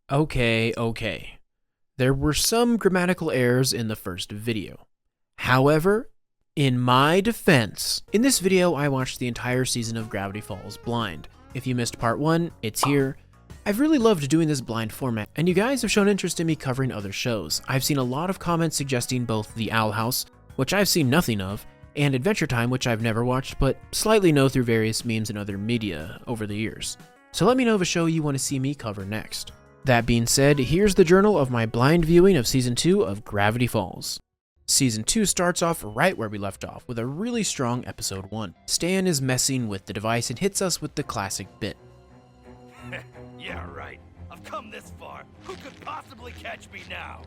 Okay. There were some grammatical errors in the first video. However, in my defense, in this video I watched the entire season of Gravity Falls blind. If you missed part 1, it's here. I've really loved doing this blind format, and you guys have shown interest in me covering other shows. I've seen a lot of comments suggesting both The Owl House, which I've seen nothing of, and Adventure Time, which I've never watched, but slightly know through various memes and other media over the years. So let me know of a show you want to see me cover next. That being said, here's the journal of my blind viewing of Season 2 of Gravity Falls. Season 2 starts off right where we left off, with a really strong Episode 1. Stan is messing with the device and hits us with the classic bit. Yeah, right. I've come this far. Who could possibly catch me now?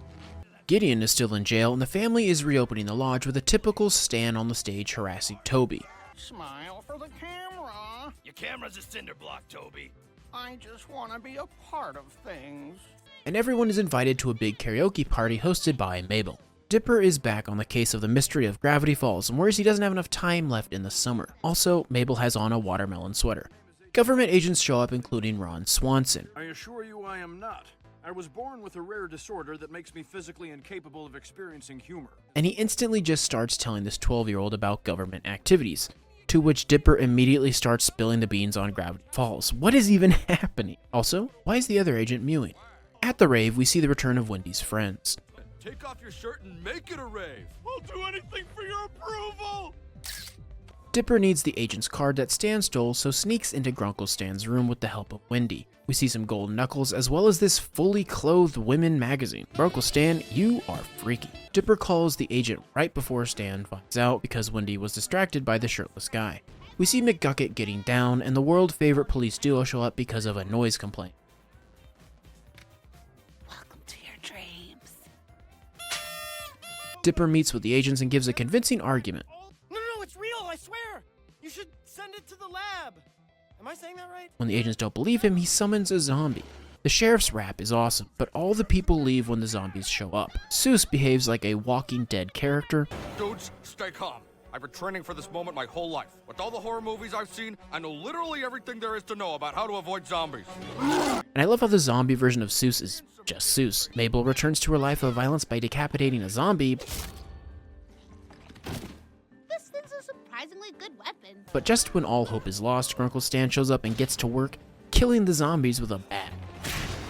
Gideon is still in jail, and the family is reopening the lodge with a typical Stan on the stage harassing Toby. Smile for the camera. Your camera's a cinder block, Toby. I just want to be a part of things. And everyone is invited to a big karaoke party hosted by Mabel. Dipper is back on the case of the mystery of Gravity Falls and worries he doesn't have enough time left in the summer. Also, Mabel has on a watermelon sweater. Government agents show up, including Ron Swanson. I assure you I am not. I was born with a rare disorder that makes me physically incapable of experiencing humor. And he instantly just starts telling this 12-year-old about government activities, to which Dipper immediately starts spilling the beans on Gravity Falls. What is even happening? Also, why is the other agent mewing? At the rave, we see the return of Wendy's friends. Take off your shirt and make it a rave. I'll do anything for your approval. Dipper needs the agent's card that Stan stole, so sneaks into Grunkle Stan's room with the help of Wendy. We see some gold knuckles, as well as this fully clothed women magazine. Grunkle Stan, you are freaky. Dipper calls the agent right before Stan finds out because Wendy was distracted by the shirtless guy. We see McGucket getting down, and the world favorite police duo show up because of a noise complaint. Welcome to your dreams. Dipper meets with the agents and gives a convincing argument. No, it's real, I swear! You should send it to the lab! Am I saying that right? When the agents don't believe him, he summons a zombie. The sheriff's rap is awesome, but all the people leave when the zombies show up. Soos behaves like a Walking Dead character. Dudes, stay calm. I've been training for this moment my whole life. With all the horror movies I've seen, I know literally everything there is to know about how to avoid zombies. And I love how the zombie version of Soos is just Soos. Mabel returns to her life of violence by decapitating a zombie, Surprisingly good weapon. but just when all hope is lost, Grunkle Stan shows up and gets to work, killing the zombies with a bat.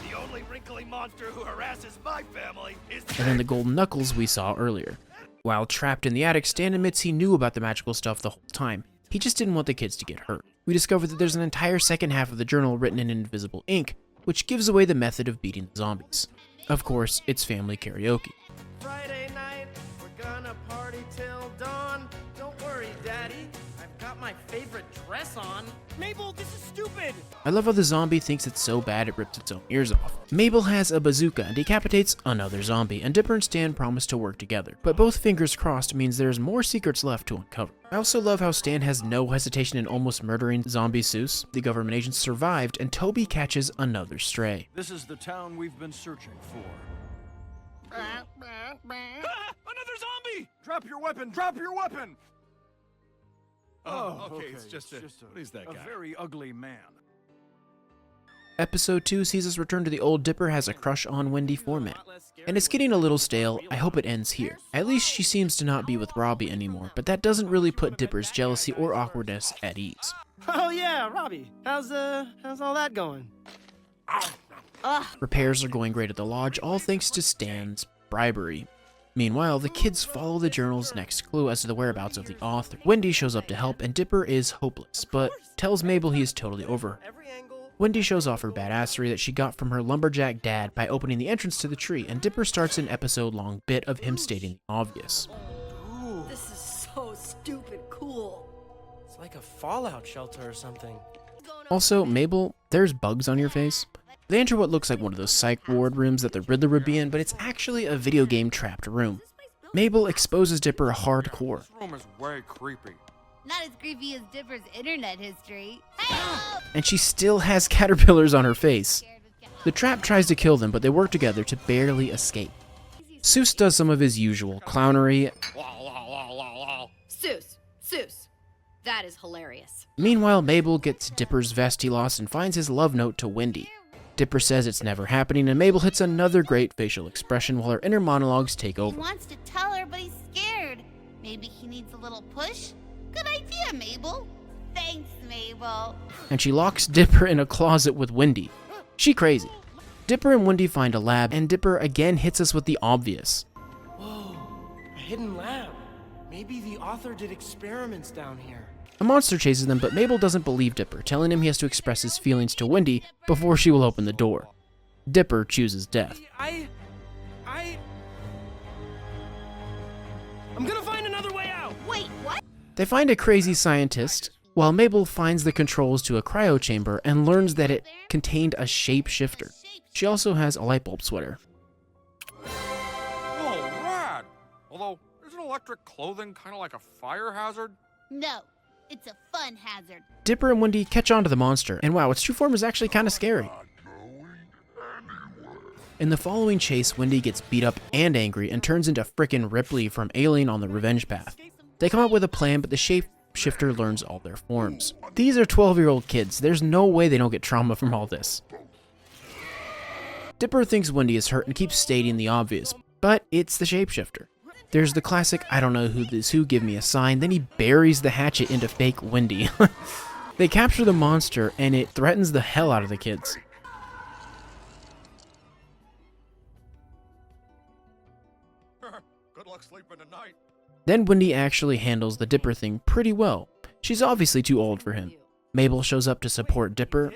The only wrinkly monster who harasses my family is... And then the golden knuckles we saw earlier. While trapped in the attic, Stan admits he knew about the magical stuff the whole time. He just didn't want the kids to get hurt. We discover that there's an entire second half of the journal written in invisible ink, which gives away the method of beating the zombies. Of course, it's family karaoke. Friday night, we're gonna party till dawn. Don't worry, Daddy. I've got my favorite dress on. Mabel, this is stupid! I love how the zombie thinks it's so bad it rips its own ears off. Mabel has a bazooka and decapitates another zombie, and Dipper and Stan promise to work together. But both fingers crossed means there's more secrets left to uncover. I also love how Stan has no hesitation in almost murdering zombie Soos. The government agents survived, and Toby catches another stray. This is the town we've been searching for. Another zombie! Drop your weapon! Drop your weapon! Oh, okay, it's just a... What is that guy? A very ugly man. Episode 2 sees us return to the old Dipper has a crush on Wendy format. And it's getting a little stale. I hope it ends here. At least she seems to not be with Robbie anymore, but that doesn't really put Dipper's jealousy or awkwardness at ease. Oh yeah, Robbie. How's all that going? Repairs are going great at the lodge, all thanks to Stan's bribery. Meanwhile, the kids follow the journal's next clue as to the whereabouts of the author. Wendy shows up to help, and Dipper is hopeless, but tells Mabel he is totally over her. Every angle. Wendy shows off her badassery that she got from her lumberjack dad by opening the entrance to the tree, and Dipper starts an episode-long bit of him stating the obvious. This is so stupid cool. It's like a fallout shelter or something. Also, Mabel, there's bugs on your face. They enter what looks like one of those psych ward rooms that the Riddler would be in, but it's actually a video game trapped room. Mabel exposes Dipper hardcore. This room is way creepy. Not as creepy as Dipper's internet history. Help! And she still has caterpillars on her face. The trap tries to kill them, but they work together to barely escape. Soos does some of his usual clownery. Soos. That is hilarious. Meanwhile, Mabel gets Dipper's vest he lost and finds his love note to Wendy. Dipper says it's never happening, and Mabel hits another great facial expression while her inner monologues take He over. wants to tell her, but he's scared. Maybe he needs a little push? Good idea, Mabel. Thanks, Mabel. And she locks Dipper in a closet with Wendy. She crazy. Dipper and Wendy find a lab, and Dipper again hits us with the obvious. Whoa, a hidden lab. Maybe the author did experiments down here. A monster chases them, but Mabel doesn't believe Dipper, telling him he has to express his feelings to Wendy before she will open the door. Dipper chooses death. I'm gonna find another way out. Wait, what? They find a crazy scientist, while Mabel finds the controls to a cryo chamber and learns that it contained a shapeshifter. She also has a light bulb sweater. Whoa, rad! Although, isn't electric clothing kind of like a fire hazard? No, it's a fun hazard. Dipper and Wendy catch on to the monster, and wow, its true form is actually kind of scary. In the following chase, Wendy gets beat up and angry and turns into frickin' Ripley from Alien on the Revenge Path. They come up with a plan, but the shapeshifter learns all their forms. These are 12-year-old kids. There's no way they don't get trauma from all this. Dipper thinks Wendy is hurt and keeps stating the obvious, but it's the shapeshifter. There's the classic, I don't know who this who, give me a sign, then he buries the hatchet into fake Wendy. They capture the monster, and it threatens the hell out of the kids. Good luck sleeping tonight. Then Wendy actually handles the Dipper thing pretty well. She's obviously too old for him. Mabel shows up to support Dipper.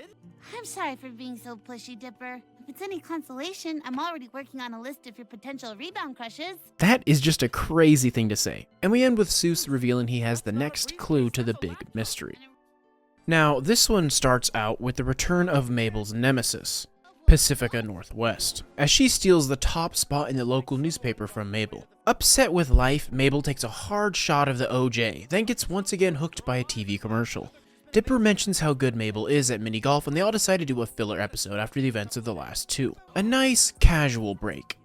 I'm sorry for being so pushy, Dipper. If it's any consolation, I'm already working on a list of your potential rebound crushes. That is just a crazy thing to say. And we end with Soos revealing he has the next clue to the big mystery. Now, this one starts out with the return of Mabel's nemesis, Pacifica Northwest, as she steals the top spot in the local newspaper from Mabel. Upset with life, Mabel takes a hard shot of the OJ, then gets once again hooked by a TV commercial. Dipper mentions how good Mabel is at mini-golf, and they all decide to do a filler episode after the events of the last two. A nice, casual break.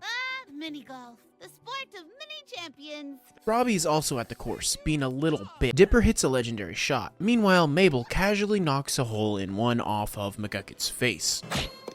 Mini-golf, the sport of mini-champions. Robbie's also at the course, being a little bitch. Dipper hits a legendary shot. Meanwhile, Mabel casually knocks a hole in one off of McGucket's face.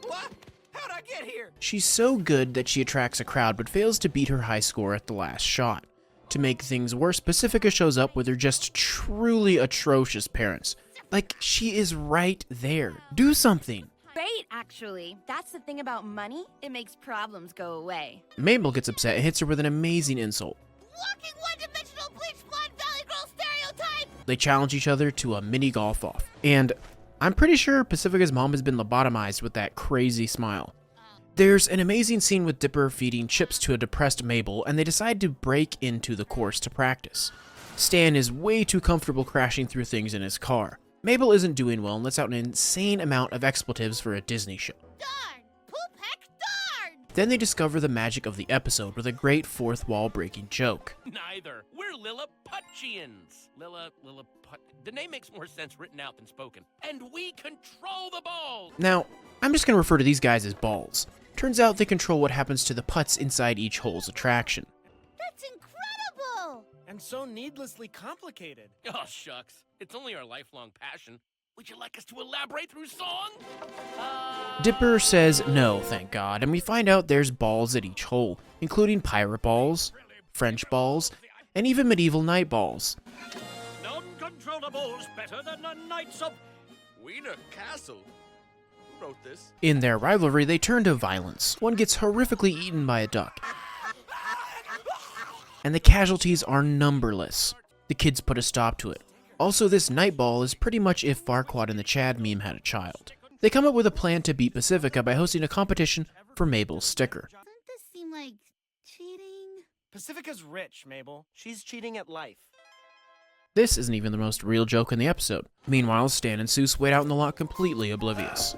What? How'd I get here? She's so good that she attracts a crowd, but fails to beat her high score at the last shot. To make things worse, Pacifica shows up with her just truly atrocious parents. Like, she is right there. Do something. Great, actually. That's the thing about money. It makes problems go away. Mabel gets upset and hits her with an amazing insult. Walking one-dimensional bleach blonde valley girl stereotype! They challenge each other to a mini golf off. And I'm pretty sure Pacifica's mom has been lobotomized with that crazy smile. There's an amazing scene with Dipper feeding chips to a depressed Mabel, and they decide to break into the course to practice. Stan is way too comfortable crashing through things in his car. Mabel isn't doing well and lets out an insane amount of expletives for a Disney show. Darn! Poop heck darn! Then they discover the magic of the episode with a great fourth wall breaking joke. Neither. We're Lilliputians. Lilliput. The name makes more sense written out than spoken. And we control the balls. Now, I'm just going to refer to these guys as balls. Turns out they control what happens to the putts inside each hole's attraction. That's incredible! And so needlessly complicated. Oh, shucks. It's only our lifelong passion. Would you like us to elaborate through song? Dipper says no, thank God, and we find out there's balls at each hole, including pirate balls, French balls, and even medieval knight balls. Non-controllables better than the Knights of Wiener Castle? Who wrote this? In their rivalry, they turn to violence. One gets horrifically eaten by a duck. And the casualties are numberless. The kids put a stop to it. Also, this night ball is pretty much if Farquaad and the Chad meme had a child. They come up with a plan to beat Pacifica by hosting a competition for Mabel's sticker. Doesn't this seem like cheating? Pacifica's rich, Mabel. She's cheating at life. This isn't even the most real joke in the episode. Meanwhile, Stan and Soos wait out in the lot completely oblivious.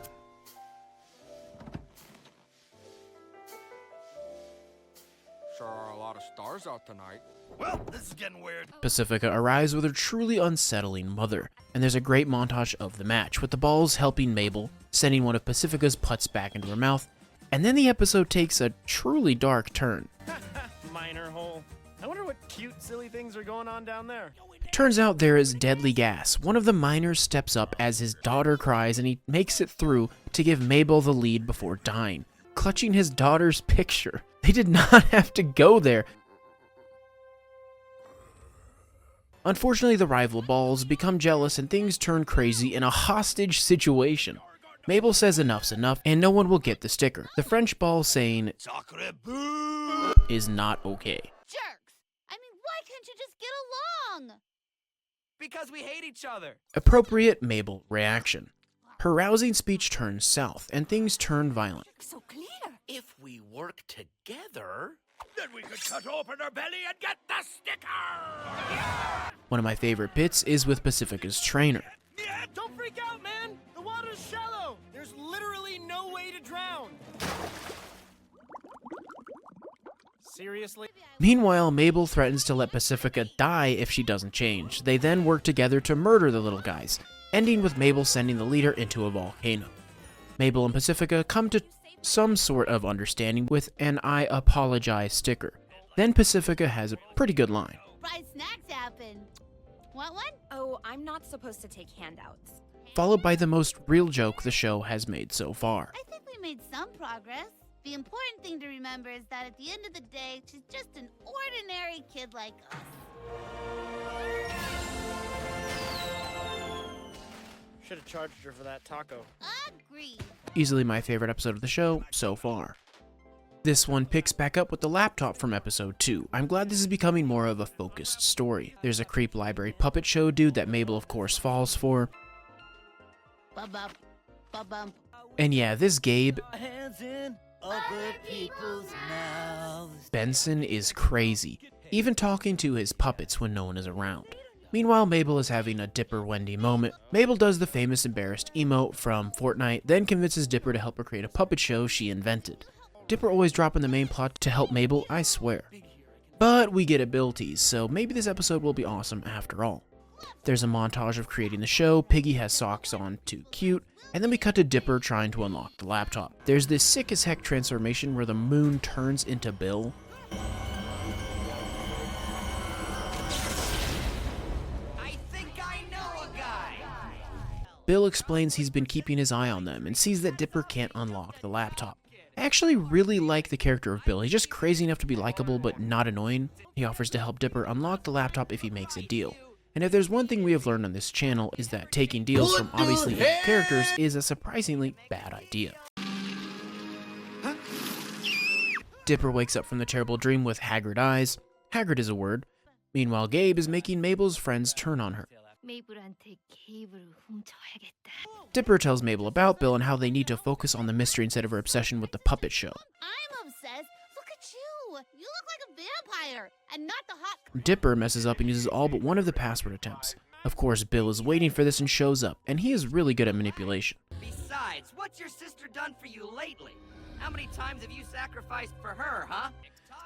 Sure are a lot of stars out tonight. Well, this is getting weird. Pacifica arrives with her truly unsettling mother, and there's a great montage of the match, with the balls helping Mabel, sending one of Pacifica's putts back into her mouth, and then the episode takes a truly dark turn. Minor hole. I wonder what cute, silly things are going on down there. Turns out there is deadly gas. One of the miners steps up as his daughter cries and he makes it through to give Mabel the lead before dying, clutching his daughter's picture. They did not have to go there. Unfortunately, the rival balls become jealous and things turn crazy in a hostage situation. Mabel says enough's enough and no one will get the sticker. The French ball saying Sacre bleu! is not okay. Jerks! I mean, why can't you just get along? Because we hate each other. Appropriate Mabel reaction. Her rousing speech turns south and things turn violent. So clear. If we work together... Then we could cut open her belly and get the sticker! One of my favorite bits is with Pacifica's trainer. Don't freak out, man! The water's shallow! There's literally no way to drown! Seriously? Meanwhile, Mabel threatens to let Pacifica die if she doesn't change. They then work together to murder the little guys, ending with Mabel sending the leader into a volcano. Mabel and Pacifica come to some sort of understanding with an I apologize sticker. Then Pacifica has a pretty good line. Fried snacks happen. Want one? Oh, I'm not supposed to take handouts. Followed by the most real joke the show has made so far. I think we made some progress. The important thing to remember is that at the end of the day, she's just an ordinary kid like us. Should have charged her for that taco. Agreed. Easily my favorite episode of the show so far. This one picks back up with the laptop from episode 2. I'm glad this is becoming more of a focused story. There's a creep library puppet show dude that Mabel of course falls for. Ba-bump. Ba-bump. And yeah, this Gabe Hands in other people's mouths. Benson is crazy, even talking to his puppets when no one is around. Meanwhile, Mabel is having a Dipper Wendy moment. Mabel does the famous embarrassed emote from Fortnite, then convinces Dipper to help her create a puppet show she invented. Dipper always dropping the main plot to help Mabel, I swear. But we get abilities, so maybe this episode will be awesome after all. There's a montage of creating the show, Piggy has socks on, too cute, and then we cut to Dipper trying to unlock the laptop. There's this sick as heck transformation where the moon turns into Bill. Bill explains he's been keeping his eye on them and sees that Dipper can't unlock the laptop. I actually really like the character of Bill. He's just crazy enough to be likable but not annoying. He offers to help Dipper unlock the laptop if he makes a deal. And if there's one thing we have learned on this channel is that taking deals from obviously evil characters is a surprisingly bad idea. Dipper wakes up from the terrible dream with haggard eyes. Haggard is a word. Meanwhile, Gabe is making Mabel's friends turn on her. Dipper tells Mabel about Bill and how they need to focus on the mystery instead of her obsession with the puppet show. I'm obsessed. Look at you. You look like a vampire and not the hot... Dipper messes up and uses all but one of the password attempts. Of course, Bill is waiting for this and shows up, and he is really good at manipulation. Besides, what's your sister done for you lately? How many times have you sacrificed for her, huh?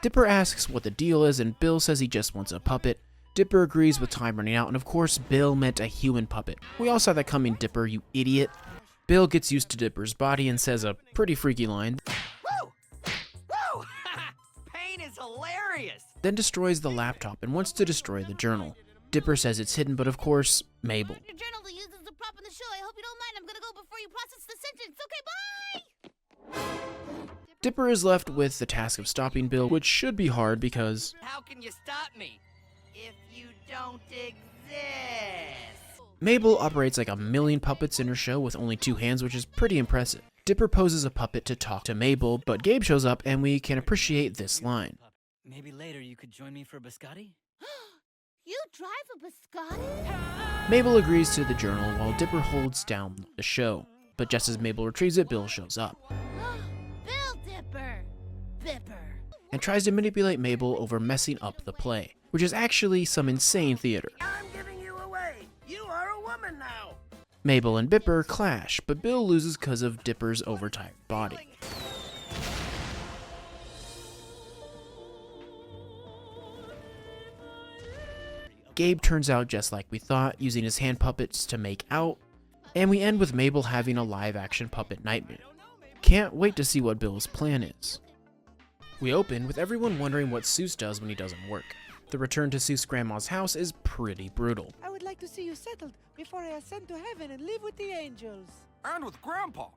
Dipper asks what the deal is, and Bill says he just wants a puppet. Dipper agrees with time running out, and of course, Bill meant a human puppet. We all saw that coming, Dipper, you idiot. Bill gets used to Dipper's body and says a pretty freaky line. Woo! Woo! Pain is hilarious! Then destroys the laptop and wants to destroy the journal. Dipper says it's hidden, but of course, Mabel. Your journal to use as a prop in the show. I hope you don't mind. I'm gonna go before you process the sentence. Okay, bye! Dipper is left with the task of stopping Bill, which should be hard because... How can you stop me if you don't exist? Mabel operates like a million puppets in her show with only 2 hands, which is pretty impressive. Dipper poses a puppet to talk to Mabel, but Gabe shows up and we can appreciate this line. Maybe later you could join me for a biscotti? You drive a biscotti? Mabel agrees to the journal while Dipper holds down the show. But just as Mabel retrieves it, Bill shows up. Bill Dipper! Bipper! And tries to manipulate Mabel over messing up the play, which is actually some insane theater. I'm giving you away. You are a woman now. Mabel and Bipper clash, but Bill loses because of Dipper's overtired body. Gabe turns out just like we thought, using his hand puppets to make out, and we end with Mabel having a live-action puppet nightmare. Can't wait to see what Bill's plan is. We open with everyone wondering what Soos does when he doesn't work. The return to Soos' grandma's house is pretty brutal. I would like to see you settled before I ascend to heaven and live with the angels. And with Grandpa.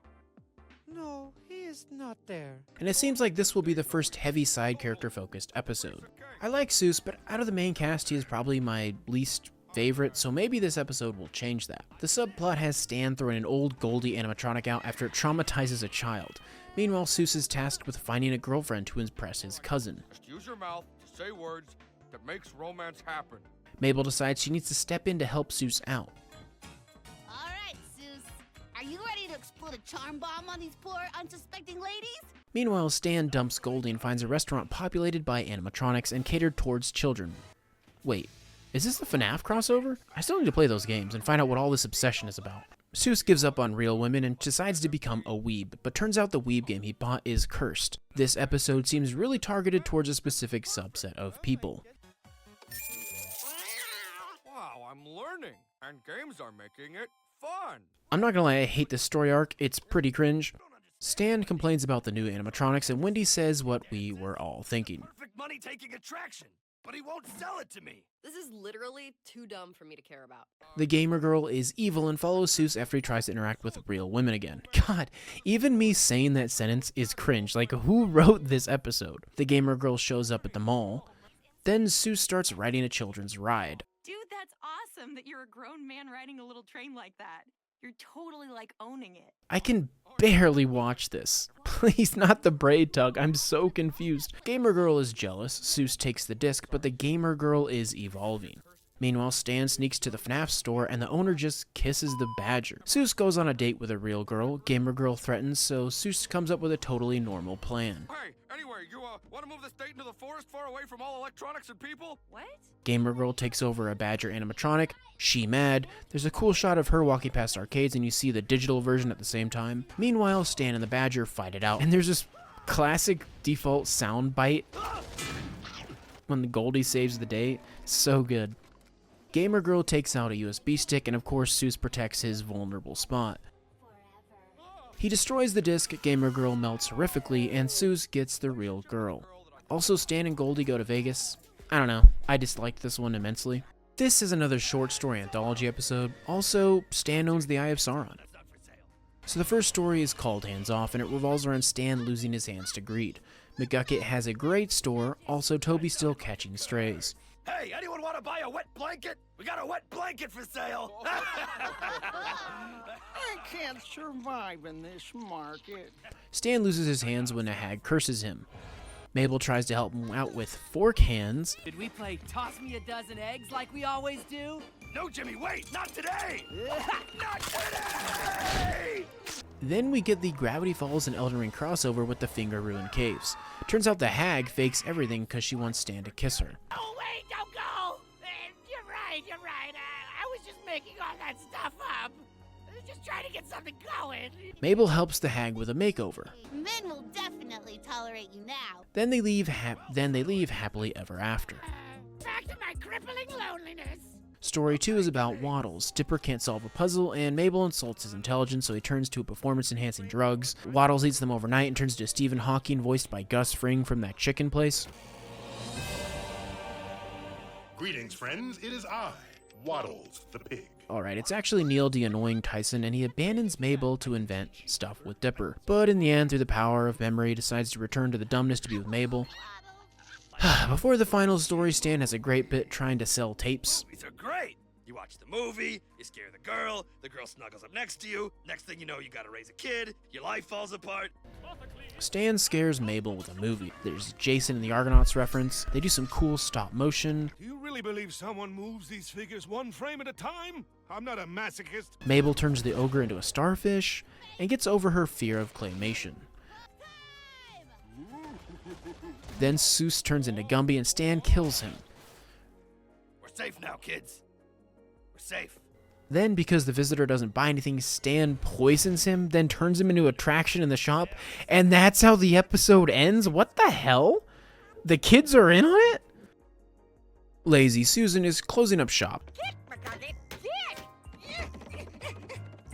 No, he is not there. And it seems like this will be the first heavy side character focused episode. I like Soos, but out of the main cast he is probably my least favorite, so maybe this episode will change that. The subplot has Stan throwing an old Goldie animatronic out after it traumatizes a child. Meanwhile, Soos is tasked with finding a girlfriend to impress his cousin. Just use your mouth to say words that makes romance happen. Mabel decides she needs to step in to help Soos out. Alright, Soos. Are you ready to explode a charm bomb on these poor, unsuspecting ladies? Meanwhile, Stan dumps Goldie and finds a restaurant populated by animatronics and catered towards children. Wait, is this the FNAF crossover? I still need to play those games and find out what all this obsession is about. Soos gives up on real women and decides to become a weeb, but turns out the weeb game he bought is cursed. This episode seems really targeted towards a specific subset of people. Wow, I'm learning, and games are making it fun. I'm not gonna lie, I hate this story arc, it's pretty cringe. Stan complains about the new animatronics and Wendy says what we were all thinking. Perfect money-taking attraction, but he won't sell it to me. This is literally too dumb for me to care about. The gamer girl is evil and follows Soos after he tries to interact with real women again. God, even me saying that sentence is cringe. Like, who wrote this episode? The gamer girl shows up at the mall. Then Soos starts riding a children's ride. Dude, that's awesome that you're a grown man riding a little train like that. You're totally, like, owning it. I can barely watch this. Please, not the braid tug. I'm so confused. Gamer girl is jealous. Soos takes the disc, but the gamer girl is evolving. Meanwhile, Stan sneaks to the FNAF store and the owner just kisses the badger. Soos goes on a date with a real girl. Gamer girl threatens, so Soos comes up with a totally normal plan. Hey, anyway, you want to move the state into the forest far away from all electronics and people? What? Gamer girl takes over a badger animatronic. She mad. There's a cool shot of her walking past arcades and you see the digital version at the same time. Meanwhile, Stan and the badger fight it out. And there's this classic default sound bite when the Goldie saves the day. So good. Gamer girl takes out a USB stick and of course Soos protects his vulnerable spot. He destroys the disc, Gamer girl melts horrifically, and Soos gets the real girl. Also, Stan and Goldie go to Vegas. I don't know, I disliked this one immensely. This is another short story anthology episode. Also, Stan owns the Eye of Sauron. So the first story is called Hands Off, and it revolves around Stan losing his hands to greed. McGucket has a great store, also Toby's still catching strays. Hey, anyone want to buy a wet blanket? We got a wet blanket for sale. I can't survive in this market. Stan loses his hands when a hag curses him. Mabel tries to help him out with fork hands. Did we play toss me a dozen eggs like we always do? No, Jimmy, wait, not today! Not today! Then we get the Gravity Falls and Elden Ring crossover with the Finger Ruin Caves. Turns out the hag fakes everything because she wants Stan to kiss her. Oh, wait, don't go! You're right. I was just making all that stuff up. Just trying to get something going. Mabel helps the hag with a makeover. Men will definitely tolerate you now. Then they leave happily ever after. Back to my crippling loneliness. Story 2 is about Waddles. Dipper can't solve a puzzle, and Mabel insults his intelligence, so he turns to performance-enhancing drugs. Waddles eats them overnight and turns into Stephen Hawking, voiced by Gus Fring from that chicken place. Greetings, friends. It is I, Waddles the pig. Alright, it's actually Neil the Annoying Tyson, and he abandons Mabel to invent stuff with Dipper. But in the end, through the power of memory, he decides to return to the dumbness to be with Mabel. Before the final story, Stan has a great bit trying to sell tapes. Movies are great. You watch the movie, you scare the girl snuggles up next to you, next thing you know you gotta raise a kid, your life falls apart. Stan scares Mabel with a movie. There's Jason and the Argonauts reference. They do some cool stop motion. Do you really believe someone moves these figures one frame at a time? I'm not a masochist. Mabel turns the ogre into a starfish and gets over her fear of claymation. Then Soos turns into Gumby and Stan kills him. We're safe now, kids. We're safe. Then, because the visitor doesn't buy anything, Stan poisons him, then turns him into a attraction in the shop, and that's how the episode ends? What the hell? The kids are in on it? Lazy Susan is closing up shop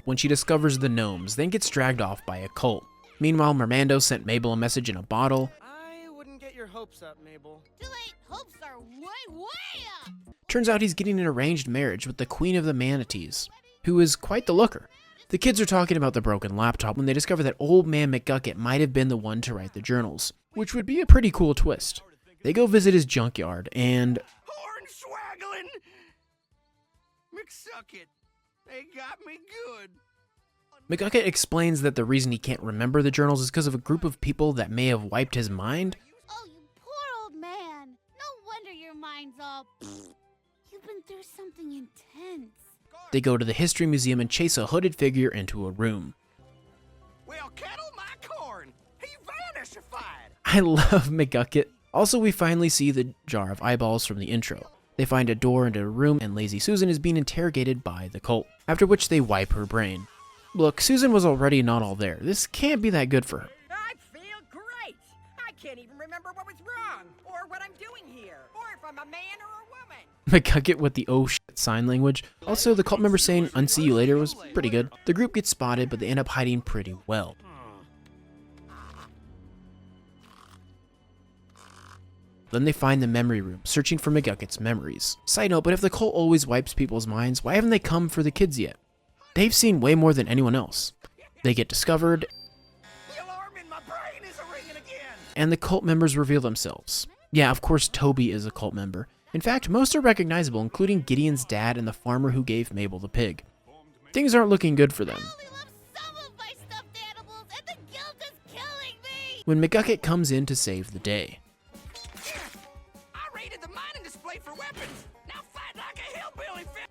when she discovers the gnomes, then gets dragged off by a cult. Meanwhile, Mermando sent Mabel a message in a bottle. I wouldn't get hopes up, Mabel. Too late. Hopes are way up. Turns out he's getting an arranged marriage with the queen of the manatees, who is quite the looker. The kids are talking about the broken laptop when they discover that old man McGucket might have been the one to write the journals, which would be a pretty cool twist. They go visit his junkyard and... Hornswaggling! McSucket, they got me good. McGucket explains that the reason he can't remember the journals is because of a group of people that may have wiped his mind. Oh, you poor old man. No wonder your mind's all... You've been through something intense. They go to the history museum and chase a hooded figure into a room. Well, kettle my corn. He vanishified. I love McGucket. Also, we finally see the jar of eyeballs from the intro. They find a door into a room and Lazy Susan is being interrogated by the cult, after which they wipe her brain. Look, Susan was already not all there. This can't be that good for her. I feel great. I can't even remember what was wrong, or what I'm doing here, or if I'm a man or a woman. McGucket with the oh shit sign language. Also, the cult member saying unsee you later was pretty good. The group gets spotted, but they end up hiding pretty well. Then they find the memory room, searching for McGucket's memories. Side note, but if the cult always wipes people's minds, why haven't they come for the kids yet? They've seen way more than anyone else. They get discovered, and the cult members reveal themselves. Yeah, of course Toby is a cult member. In fact, most are recognizable, including Gideon's dad and the farmer who gave Mabel the pig. Things aren't looking good for them. When McGucket comes in to save the day.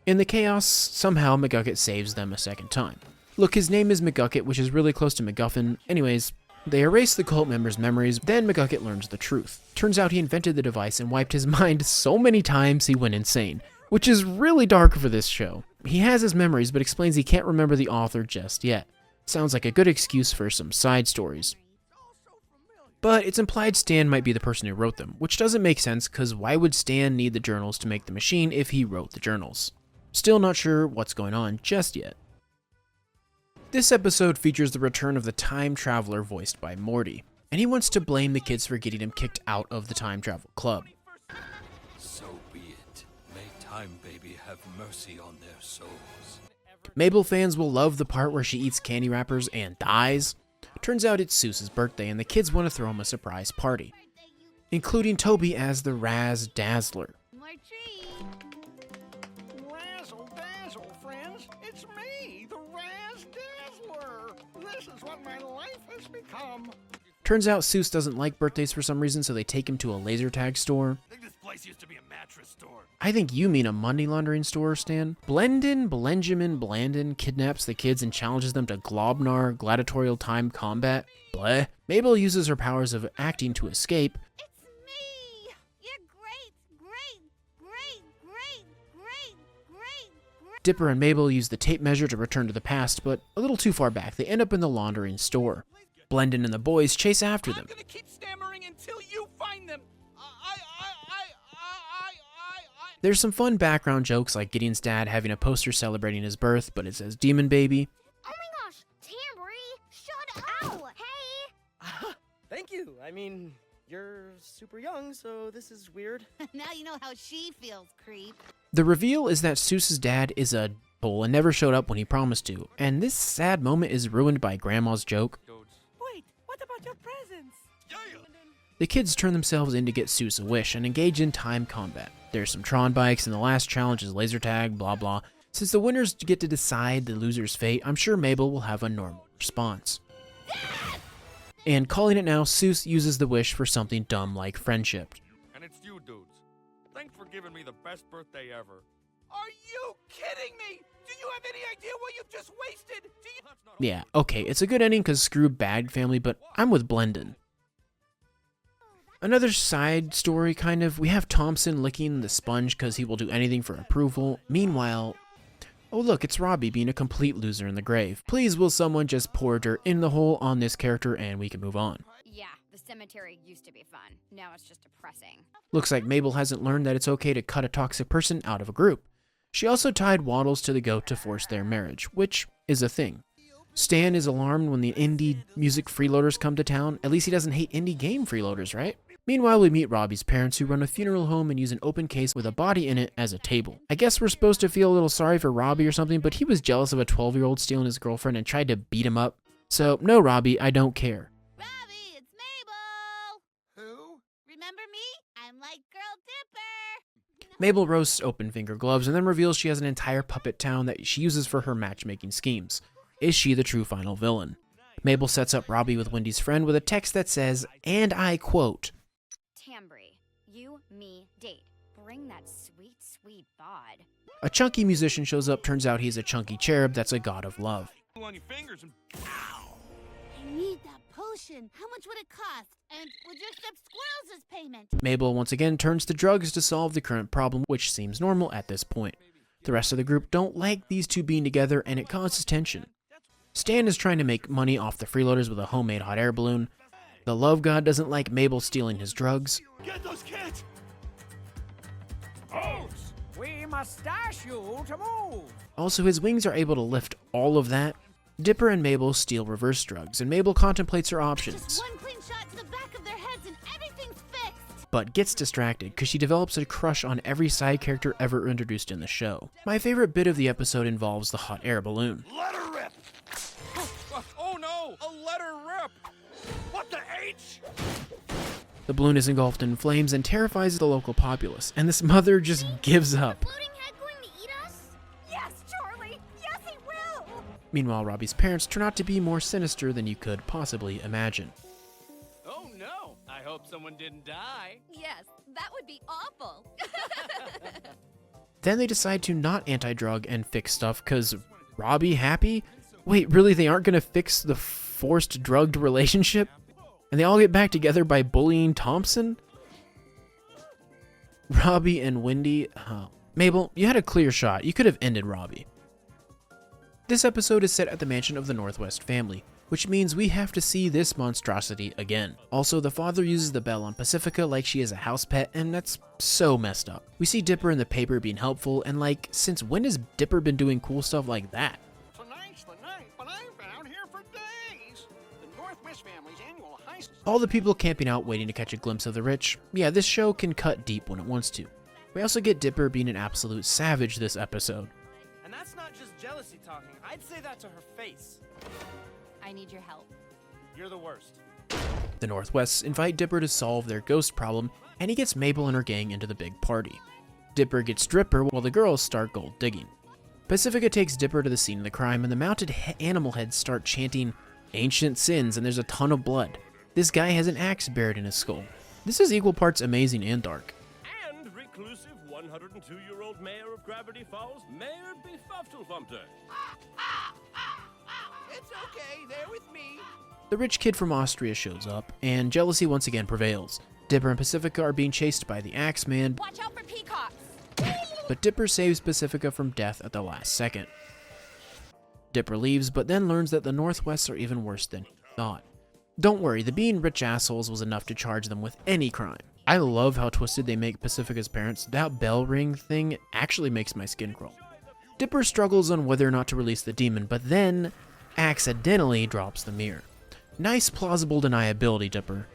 In the chaos, somehow McGucket saves them a second time. Look, his name is McGucket, which is really close to MacGuffin. Anyways, they erase the cult members' memories, then McGucket learns the truth. Turns out he invented the device and wiped his mind so many times he went insane, which is really dark for this show. He has his memories, but explains he can't remember the author just yet. Sounds like a good excuse for some side stories. But it's implied Stan might be the person who wrote them, which doesn't make sense because why would Stan need the journals to make the machine if he wrote the journals? Still not sure what's going on just yet. This episode features the return of the time traveler voiced by Morty, and he wants to blame the kids for getting him kicked out of the time travel club. So be it. May Time Baby have mercy on their souls. Mabel fans will love the part where she eats candy wrappers and dies. Turns out it's Soos' birthday and the kids want to throw him a surprise party, including Toby as the Raz Dazzler. Razzle dazzle, friends. It's me, the Raz Dazzler. This is what my life has become. Turns out Soos doesn't like birthdays for some reason, so they take him to a laser tag store. I think this place used to be a mattress store. I think you mean a money laundering store, Stan. Blandon kidnaps the kids and challenges them to Globnar gladiatorial time combat. Bleh. Mabel uses her powers of acting to escape. It's me! You're great! Dipper and Mabel use the tape measure to return to the past, but a little too far back. They end up in the laundering store. Blendon and the boys chase after them. I'm gonna keep stammering until you find them. There's some fun background jokes like Gideon's dad having a poster celebrating his birth, but it says Demon Baby. Oh my gosh, Tambry, shut up! Hey! Thank you. I mean, you're super young, so this is weird. Now you know how she feels, creep. The reveal is that Soos' dad is a bull and never showed up when he promised to, and this sad moment is ruined by Grandma's joke. Wait, what about your presents? The kids turn themselves in to get Soos a wish and engage in time combat. There's some Tron bikes, and the last challenge is laser tag, blah blah. Since the winners get to decide the loser's fate, I'm sure Mabel will have a normal response. And calling it now, Soos uses the wish for something dumb like friendship. And it's you dudes. Thanks for giving me the best birthday ever. Are you kidding me? Do you have any idea what you've just wasted? Yeah, okay, it's a good ending because screw Bag Family, but I'm with Blendon. Another side story, kind of, we have Thompson licking the sponge because he will do anything for approval. Meanwhile, oh look, it's Robbie being a complete loser in the grave. Please will someone just pour dirt in the hole on this character and we can move on. Yeah, the cemetery used to be fun. Now it's just depressing. Looks like Mabel hasn't learned that it's okay to cut a toxic person out of a group. She also tied Waddles to the goat to force their marriage, which is a thing. Stan is alarmed when the indie music freeloaders come to town. At least he doesn't hate indie game freeloaders, right? Meanwhile, we meet Robbie's parents, who run a funeral home and use an open case with a body in it as a table. I guess we're supposed to feel a little sorry for Robbie or something, but he was jealous of a 12-year-old stealing his girlfriend and tried to beat him up. So, no, Robbie, I don't care. Robbie, it's Mabel! Who? Remember me? I'm like Girl Dipper! Mabel roasts open finger gloves and then reveals she has an entire puppet town that she uses for her matchmaking schemes. Is she the true final villain? Mabel sets up Robbie with Wendy's friend with a text that says, and I quote, Tambry, you, me, date. Bring that sweet, sweet bod. A chunky musician shows up. Turns out he's a chunky cherub that's a god of love. On your fingers and I need that potion. How much would it cost? And would you accept squirrels as payment? Mabel once again turns to drugs to solve the current problem, which seems normal at this point. The rest of the group don't like these two being together, and it causes tension. Stan is trying to make money off the freeloaders with a homemade hot air balloon. The love god doesn't like Mabel stealing his drugs. get those kids. We must dash you to move. Also, his wings are able to lift all of that. Dipper and Mabel steal reverse drugs, and Mabel contemplates her options, Just one clean shot to the back of their heads and everything's fixed. but gets distracted because she develops a crush on every side character ever introduced in the show. My favorite bit of the episode involves the hot air balloon. Let her rip! Oh no! A letter rip! What the H? The balloon is engulfed in flames and terrifies the local populace, and this mother just gives up. Floating head going to eat us? Yes, Charlie. Yes, he will. Meanwhile, Robbie's parents turn out to be more sinister than you could possibly imagine. Oh no! I hope someone didn't die. Yes, that would be awful. Then they decide to not anti-drug and fix stuff, cause Robbie happy? Wait, really, they aren't gonna fix the forced drugged relationship? And they all get back together by bullying Thompson? Robbie and Wendy, Mabel, you had a clear shot. You could have ended Robbie. This episode is set at the mansion of the Northwest family, which means we have to see this monstrosity again. Also, the father uses the bell on Pacifica like she is a house pet, and that's so messed up. We see Dipper in the paper being helpful, and like, since when has Dipper been doing cool stuff like that? Tonight's the night, but I've been out here for days. The Northwest family's annual heist. All the people camping out waiting to catch a glimpse of the rich. Yeah, this show can cut deep when it wants to. We also get Dipper being an absolute savage this episode. And that's not just jealousy talking. I'd say that to her face. I need your help. You're the worst. The Northwests invite Dipper to solve their ghost problem, and he gets Mabel and her gang into the big party. Dipper gets Dripper while the girls start gold digging. Pacifica takes Dipper to the scene of the crime, and the mounted animal heads start chanting ancient sins, and there's a ton of blood. This guy has an axe buried in his skull. This is equal parts amazing and dark. And reclusive 102-year-old mayor of Gravity Falls, Mayor Befufflefumpter. It's okay. They're with me. The rich kid from Austria shows up, and jealousy once again prevails. Dipper and Pacifica are being chased by the Axeman, Watch out for peacocks. but Dipper saves Pacifica from death at the last second. Dipper leaves, but then learns that the Northwests are even worse than he thought. Don't worry, the being rich assholes was enough to charge them with any crime. I love how twisted they make Pacifica's parents. That bell ring thing actually makes my skin crawl. Dipper struggles on whether or not to release the demon, but then accidentally drops the mirror. Nice plausible deniability, Dipper.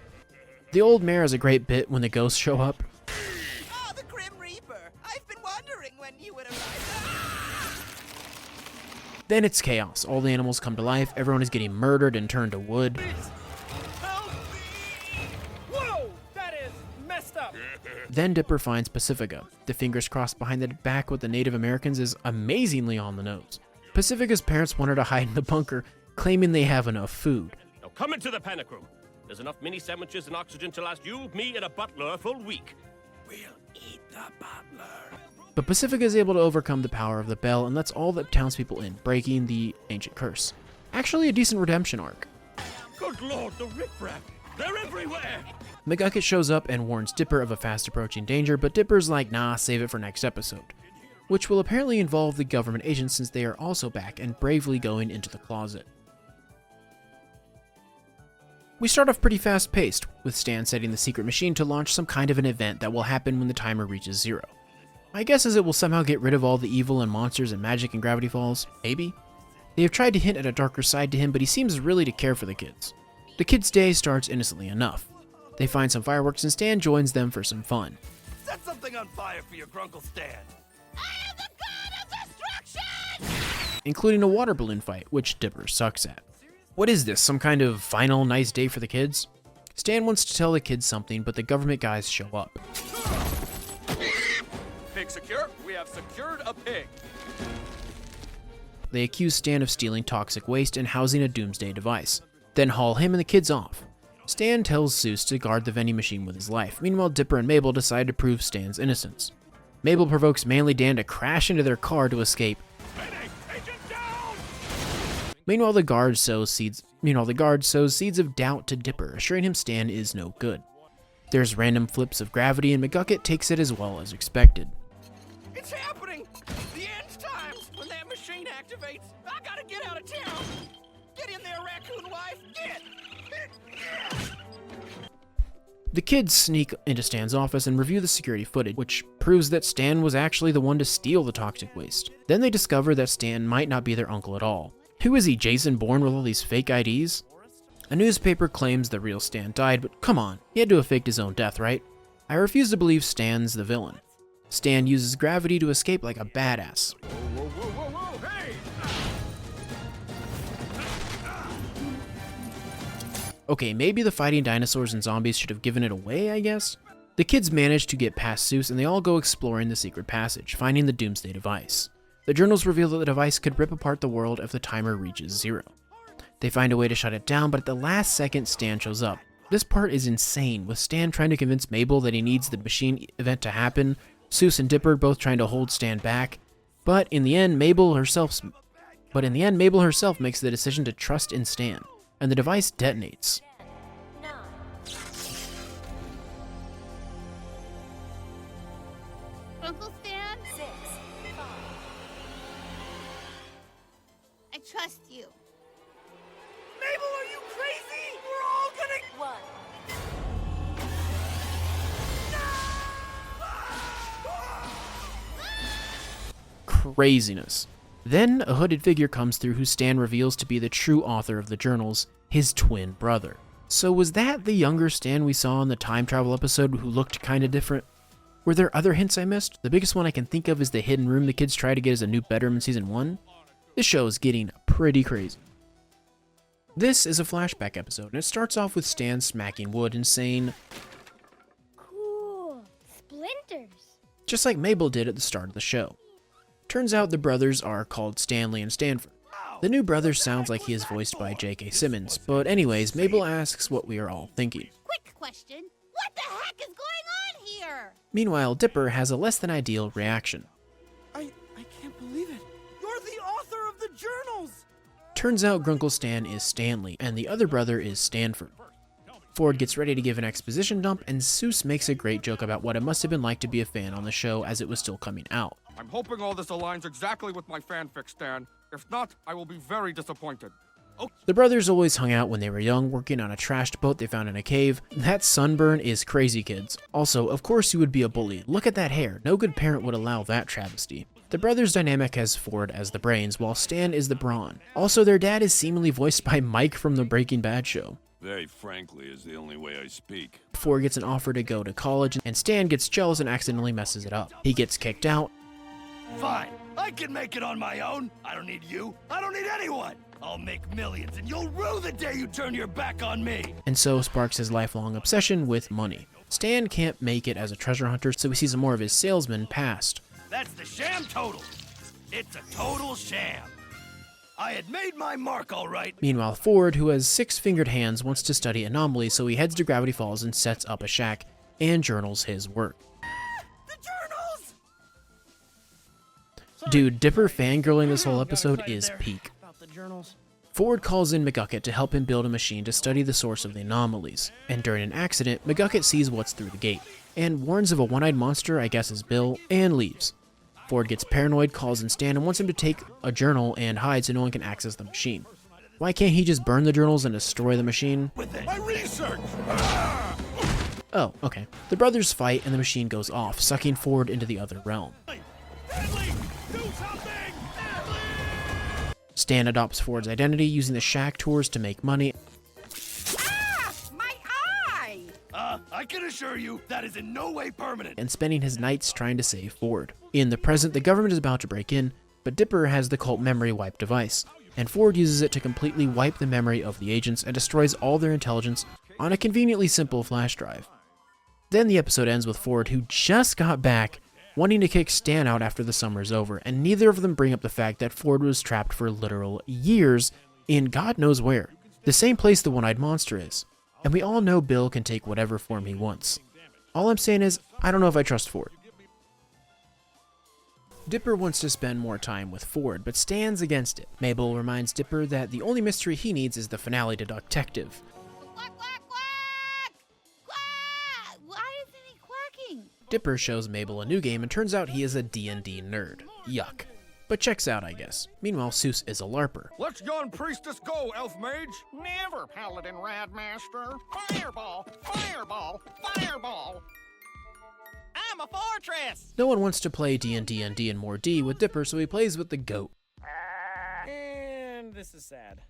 The old mayor has a great bit when the ghosts show up. Ah, the Grim Reaper. I've been wondering when you would arrive. Then it's chaos. All the animals come to life, everyone is getting murdered and turned to wood. Help me! Whoa, that is messed up. Then Dipper finds Pacifica. The fingers crossed behind the back with the Native Americans is amazingly on the nose. Pacifica's parents want her to hide in the bunker, claiming they have enough food. Now come into the panic room. There's enough mini sandwiches and oxygen to last you, me, and a butler for a week. We'll eat the butler. But Pacifica is able to overcome the power of the bell and lets all the townspeople in, breaking the ancient curse. Actually a decent redemption arc. Good lord, the riffraff! They're everywhere! McGucket shows up and warns Dipper of a fast approaching danger, but Dipper's like, nah, save it for next episode. Which will apparently involve the government agents since they are also back and bravely going into the closet. We start off pretty fast paced, with Stan setting the secret machine to launch some kind of an event that will happen when the timer reaches 0. My guess is it will somehow get rid of all the evil and monsters and magic in Gravity Falls, maybe? They have tried to hint at a darker side to him, but he seems really to care for the kids. The kid's day starts innocently enough. They find some fireworks and Stan joins them for some fun, Set something on fire for your grunkle Stan. including a water balloon fight, which Dipper sucks at. What is this, some kind of final nice day for the kids? Stan wants to tell the kids something, but the government guys show up. Pig secure? We have secured a pig. They accuse Stan of stealing toxic waste and housing a doomsday device, then haul him and the kids off. Stan tells Soos to guard the vending machine with his life. Meanwhile, Dipper and Mabel decide to prove Stan's innocence. Mabel provokes Manly Dan to crash into their car to escape. Meanwhile, the guard sows seeds of doubt to Dipper, assuring him Stan is no good. There's random flips of gravity, and McGucket takes it as well as expected. It's happening! The end times! When that machine activates, I gotta get out of town! Get in there, raccoon wife! Get! The kids sneak into Stan's office and review the security footage, which proves that Stan was actually the one to steal the toxic waste. Then they discover that Stan might not be their uncle at all. Who is he, Jason Bourne with all these fake IDs? A newspaper claims the real Stan died, but come on, he had to have faked his own death, right? I refuse to believe Stan's the villain. Stan uses gravity to escape like a badass. Okay, maybe the fighting dinosaurs and zombies should have given it away, I guess? The kids manage to get past Soos and they all go exploring the secret passage, finding the doomsday device. The journals reveal that the device could rip apart the world if the timer reaches 0. They find a way to shut it down, but at the last second, Stan shows up. This part is insane, with Stan trying to convince Mabel that he needs the machine event to happen, Soos and Dipper both trying to hold Stan back, but in the end, Mabel herself makes the decision to trust in Stan, and the device detonates. Uncle Stan? 6, 5. I trust you. Mabel, are you crazy? We're all gonna... 1. Craziness. Then a hooded figure comes through who Stan reveals to be the true author of the journals, his twin brother. So was that the younger Stan we saw in the time travel episode who looked kinda different? Were there other hints I missed? The biggest one I can think of is the hidden room the kids try to get as a new bedroom in season 1. This show is getting pretty crazy. This is a flashback episode, and it starts off with Stan smacking wood and saying, Cool. Splinters. just like Mabel did at the start of the show. Turns out the brothers are called Stanley and Stanford. The new brother sounds like he is voiced by J.K. Simmons, but anyways, Mabel asks what we are all thinking. Quick question. What the heck is going on here? Meanwhile, Dipper has a less than ideal reaction. I can't believe it. You're the author of the journals! Turns out Grunkle Stan is Stanley, and the other brother is Stanford. Ford gets ready to give an exposition dump, and Soos makes a great joke about what it must have been like to be a fan on the show as it was still coming out. I'm hoping all this aligns exactly with my fanfic, Stan. If not, I will be very disappointed. The brothers always hung out when they were young, working on a trashed boat they found in a cave. That sunburn is crazy, kids. Also, of course you would be a bully. Look at that hair. No good parent would allow that travesty. The brothers' dynamic has Ford as the brains, while Stan is the brawn. Also, their dad is seemingly voiced by Mike from the Breaking Bad show. Very frankly is the only way I speak. Ford gets an offer to go to college, and Stan gets jealous and accidentally messes it up. He gets kicked out. Fine, I can make it on my own. I don't need you. I don't need anyone. I'll make millions, and you'll rue the day you turn your back on me. And so sparks his lifelong obsession with money. Stan can't make it as a treasure hunter, so he sees more of his salesman past. That's the sham total. It's a total sham. I had made my mark all right. Meanwhile, Ford, who has 6-fingered hands, wants to study anomalies, so he heads to Gravity Falls and sets up a shack and journals his work. The journals! Dude, Dipper fangirling this whole episode is peak. About the journals. Ford calls in McGucket to help him build a machine to study the source of the anomalies, and during an accident, McGucket sees what's through the gate, and warns of a one-eyed monster, I guess is Bill, and leaves. Ford gets paranoid, calls in Stan, and wants him to take a journal and hide so no one can access the machine. Why can't he just burn the journals and destroy the machine? My research! Oh, okay. The brothers fight and the machine goes off, sucking Ford into the other realm. Stan adopts Ford's identity, using the shack tours to make money. Ah! My eye! I can assure you that is in no way permanent. And spending his nights trying to save Ford. In the present, the government is about to break in, but Dipper has the cult memory wipe device, and Ford uses it to completely wipe the memory of the agents and destroys all their intelligence on a conveniently simple flash drive. Then the episode ends with Ford, who just got back, wanting to kick Stan out after the summer's over, and neither of them bring up the fact that Ford was trapped for literal years in God knows where, the same place the one-eyed monster is. And we all know Bill can take whatever form he wants. All I'm saying is, I don't know if I trust Ford. Dipper wants to spend more time with Ford, but Stan's against it. Mabel reminds Dipper that the only mystery he needs is the finale to Detective. Quack, quack, quack! Quack! Why isn't he quacking? Dipper shows Mabel a new game and turns out he is a D&D nerd. Yuck. But checks out, I guess. Meanwhile, Soos is a LARPer. Let's yon priestess go, elf mage! Never, Paladin Radmaster. Fireball, fireball, fireball. I'm a fortress! No one wants to play D&D and D and more D with Dipper, so he plays with the goat. And this is sad.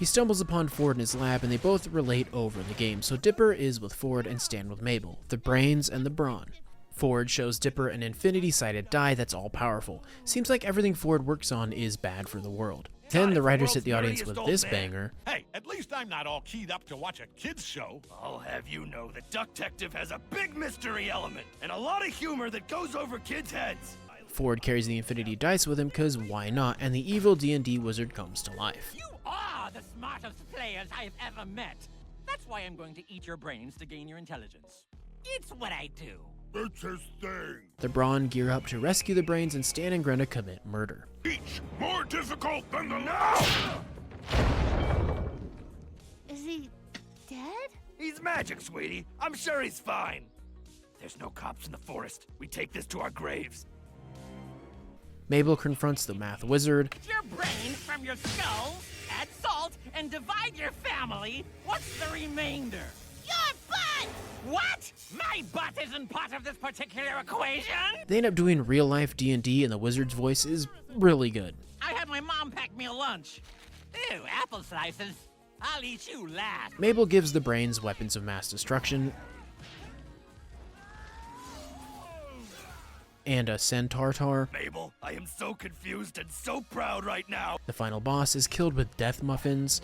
He stumbles upon Ford in his lab and they both relate over the game, so Dipper is with Ford and Stan with Mabel, the brains and the brawn. Ford shows Dipper an infinity-sided die that's all-powerful. Seems like everything Ford works on is bad for the world. Then the writers hit the audience with this banger. Hey, at least I'm not all keyed up to watch a kid's show. I'll have you know that Detective has a big mystery element and a lot of humor that goes over kids' heads. Ford carries the infinity dice with him cause why not, and the evil D&D wizard comes to life. You are the smartest players I've ever met. That's why I'm going to eat your brains to gain your intelligence. It's what I do. It's his thing. The Brawn gear up to rescue the brains and Stan and Greta commit murder. Each more difficult than the last. Is he dead? He's magic, sweetie. I'm sure he's fine. There's no cops in the forest. We take this to our graves. Mabel confronts the math wizard. Get your brains from your skulls, add salt, and divide your family. What's the remainder? Your butt! What? My butt isn't part of this particular equation? They end up doing real-life D&D and the wizard's voice is really good. I had my mom pack me a lunch. Ew, apple slices. I'll eat you last. Mabel gives the brains weapons of mass destruction and a centaur. Mabel, I am so confused and so proud right now. The final boss is killed with death muffins.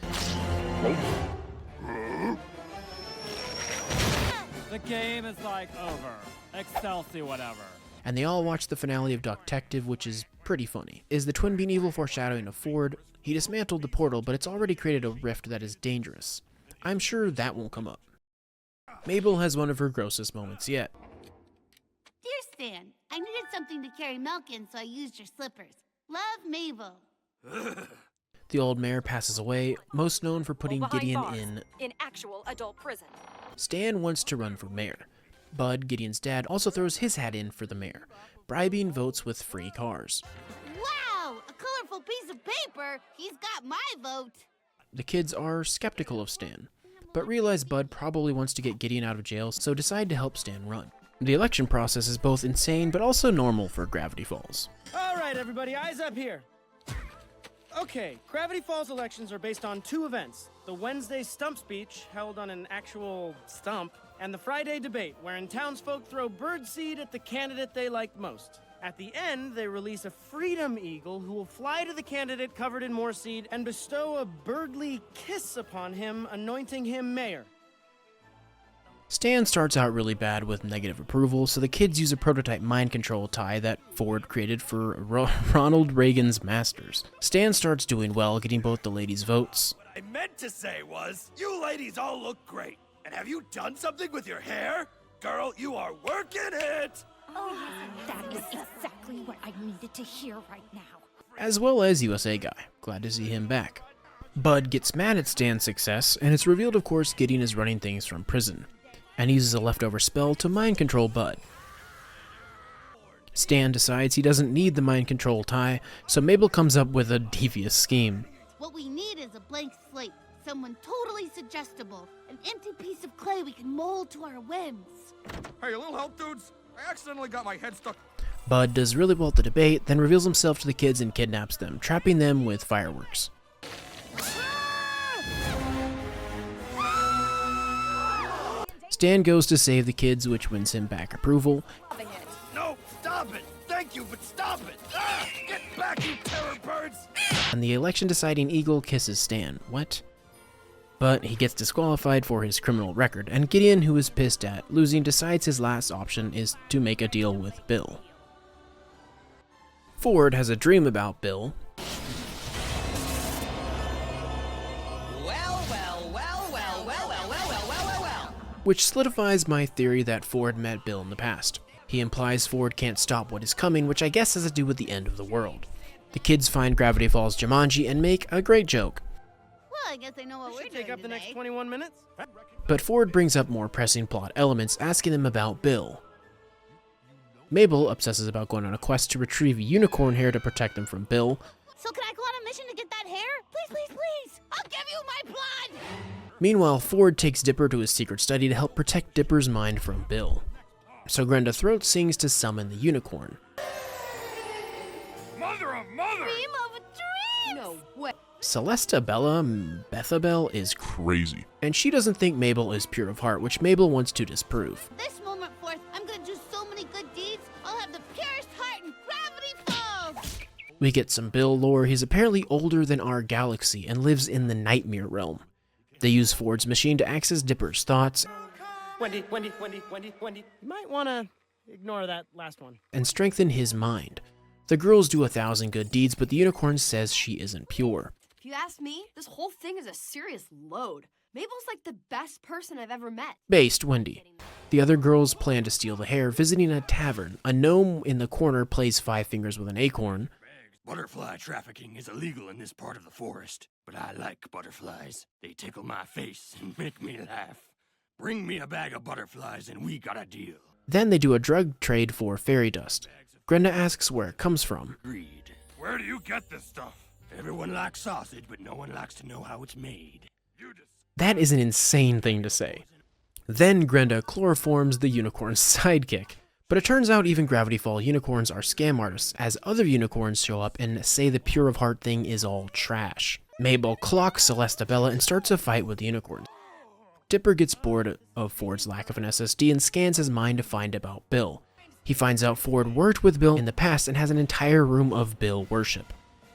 The game is like over. Excelsior whatever. And they all watch the finale of Detective, which is pretty funny. Is the twin being evil foreshadowing of Ford? He dismantled the portal, but it's already created a rift that is dangerous. I'm sure that won't come up. Mabel has one of her grossest moments yet. Dear Stan, I needed something to carry milk in, so I used your slippers. Love, Mabel. The old mayor passes away, most known for putting Gideon in actual adult prison. Stan wants to run for mayor. Bud, Gideon's dad, also throws his hat in for the mayor, bribing votes with free cars. Wow, a colorful piece of paper. He's got my vote. The kids are skeptical of Stan, but realize Bud probably wants to get Gideon out of jail, so decide to help Stan run. The election process is both insane but also normal for Gravity Falls. All right, everybody, eyes up here. Okay, Gravity Falls elections are based on two events. The Wednesday stump speech, held on an actual stump, and the Friday debate, wherein townsfolk throw birdseed at the candidate they like most. At the end, they release a freedom eagle who will fly to the candidate covered in more seed and bestow a birdly kiss upon him, anointing him mayor. Stan starts out really bad with negative approval, so the kids use a prototype mind control tie that Ford created for Ronald Reagan's masters. Stan starts doing well, getting both the ladies' votes. What I meant to say was, you ladies all look great. And have you done something with your hair? Girl, you are working it! Oh, that is exactly what I needed to hear right now. As well as USA Guy. Glad to see him back. Bud gets mad at Stan's success, and it's revealed, of course, Gideon is running things from prison, and uses a leftover spell to mind control Bud. Stan decides he doesn't need the mind control tie, so Mabel comes up with a devious scheme. What we need is a blank slate, someone totally suggestible, an empty piece of clay we can mold to our whims. Hey, a little help, dudes? I accidentally got my head stuck. Bud does really well at the debate, then reveals himself to the kids and kidnaps them, trapping them with fireworks. Stan goes to save the kids, which wins him back approval. No, stop it! Thank you, but stop it! Ah, get back, you terror birds! And the election-deciding eagle kisses Stan. What? But he gets disqualified for his criminal record, and Gideon, who is pissed at losing, decides his last option is to make a deal with Bill. Ford has a dream about Bill. Which solidifies my theory that Ford met Bill in the past. He implies Ford can't stop what is coming, which I guess has to do with the end of the world. The kids find Gravity Falls Jumanji and make a great joke. Well, I guess I know what we're doing Take up the next 21 minutes? But Ford brings up more pressing plot elements, asking them about Bill. Mabel obsesses about going on a quest to retrieve a unicorn hair to protect them from Bill. So can I go on a mission to get that hair? Please, please, please! I'll give you my blood! Meanwhile, Ford takes Dipper to his secret study to help protect Dipper's mind from Bill. So Grenda Throat sings to summon the unicorn. Mother of mother! Dream of dreams! No way. Celesta Bella Bethabel is crazy. And she doesn't think Mabel is pure of heart, which Mabel wants to disprove. This moment forth, I'm gonna do so many good deeds, I'll have the purest heart in Gravity Falls! We get some Bill lore. He's apparently older than our galaxy and lives in the Nightmare Realm. They use Ford's machine to access Dipper's thoughts. Wendy. You might want to ignore that last one. And strengthen his mind. The girls do 1,000 good deeds, but the unicorn says she isn't pure. If you ask me, this whole thing is a serious load. Mabel's like the best person I've ever met. Based, Wendy. The other girls plan to steal the hair, visiting a tavern. A gnome in the corner plays 5 fingers with an acorn. Butterfly trafficking is illegal in this part of the forest, but I like butterflies. They tickle my face and make me laugh. Bring me a bag of butterflies and we got a deal. Then they do a drug trade for fairy dust. Grenda asks where it comes from. Agreed. Where do you get this stuff? Everyone likes sausage, but no one likes to know how it's made. That is an insane thing to say. Then Grenda chloroforms the unicorn's sidekick. But it turns out even Gravity Fall unicorns are scam artists, as other unicorns show up and say the pure of heart thing is all trash. Mabel clocks Celesta Bella and starts a fight with the unicorns. Dipper gets bored of Ford's lack of an SSD and scans his mind to find about Bill. He finds out Ford worked with Bill in the past and has an entire room of Bill worship.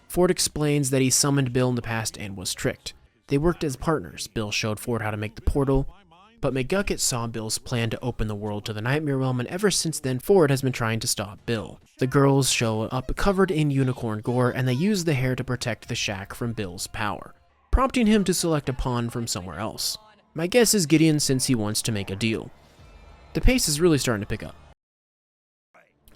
Ford explains that he summoned Bill in the past and was tricked. They worked as partners. Bill showed Ford how to make the portal, but McGucket saw Bill's plan to open the world to the Nightmare Realm, and ever since then, Ford has been trying to stop Bill. The girls show up covered in unicorn gore, and they use the hair to protect the shack from Bill's power, prompting him to select a pawn from somewhere else. My guess is Gideon, since he wants to make a deal. The pace is really starting to pick up.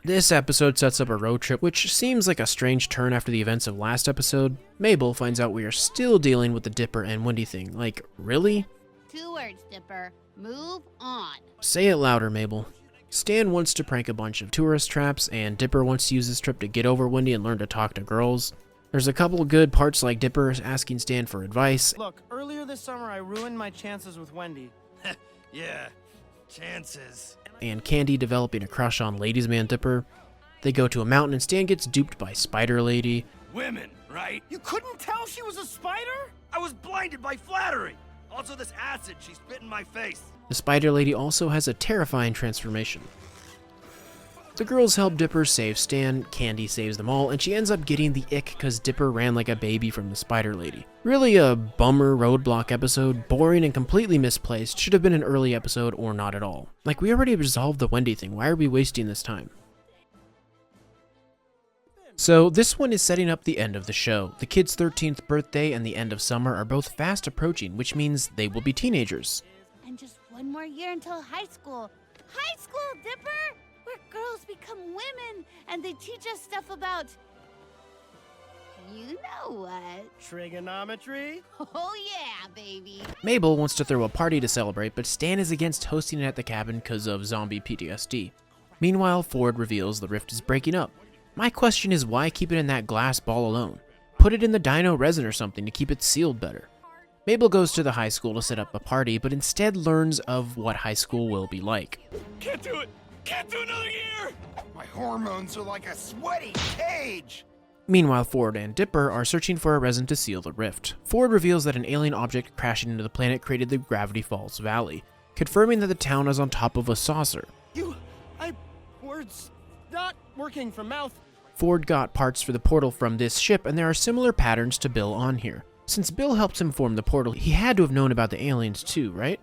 This episode sets up a road trip, which seems like a strange turn after the events of last episode. Mabel finds out we are still dealing with the Dipper and Wendy thing. Like, really? 2 words, Dipper. Move on. Say it louder, Mabel. Stan wants to prank a bunch of tourist traps, and Dipper wants to use this trip to get over Wendy and learn to talk to girls. There's a couple good parts like Dipper asking Stan for advice. Look, earlier this summer I ruined my chances with Wendy. Yeah, chances. And Candy developing a crush on Ladies Man Dipper. They go to a mountain and Stan gets duped by Spider Lady. Women, right? You couldn't tell she was a spider? I was blinded by flattery. Also this acid, she spit in my face. The Spider Lady also has a terrifying transformation. The girls help Dipper save Stan, Candy saves them all, and she ends up getting the ick because Dipper ran like a baby from the Spider Lady. Really a bummer roadblock episode, boring and completely misplaced, should have been an early episode or not at all. Like, we already resolved the Wendy thing, why are we wasting this time? So this one is setting up the end of the show. The kids' 13th birthday and the end of summer are both fast approaching, which means they will be teenagers. And just 1 more year until high school. High school, Dipper! Where girls become women and they teach us stuff about... You know what? Trigonometry? Oh yeah, baby. Mabel wants to throw a party to celebrate, but Stan is against hosting it at the cabin because of zombie PTSD. Meanwhile, Ford reveals the rift is breaking up. My question is, why keep it in that glass ball alone? Put it in the dino resin or something to keep it sealed better. Mabel goes to the high school to set up a party, but instead learns of what high school will be like. Can't do it! Can't do another year! My hormones are like a sweaty cage! Meanwhile, Ford and Dipper are searching for a resin to seal the rift. Ford reveals that an alien object crashing into the planet created the Gravity Falls Valley, confirming that the town is on top of a saucer. Words not working from mouth. Ford got parts for the portal from this ship, and there are similar patterns to Bill on here. Since Bill helped him form the portal, he had to have known about the aliens too, right?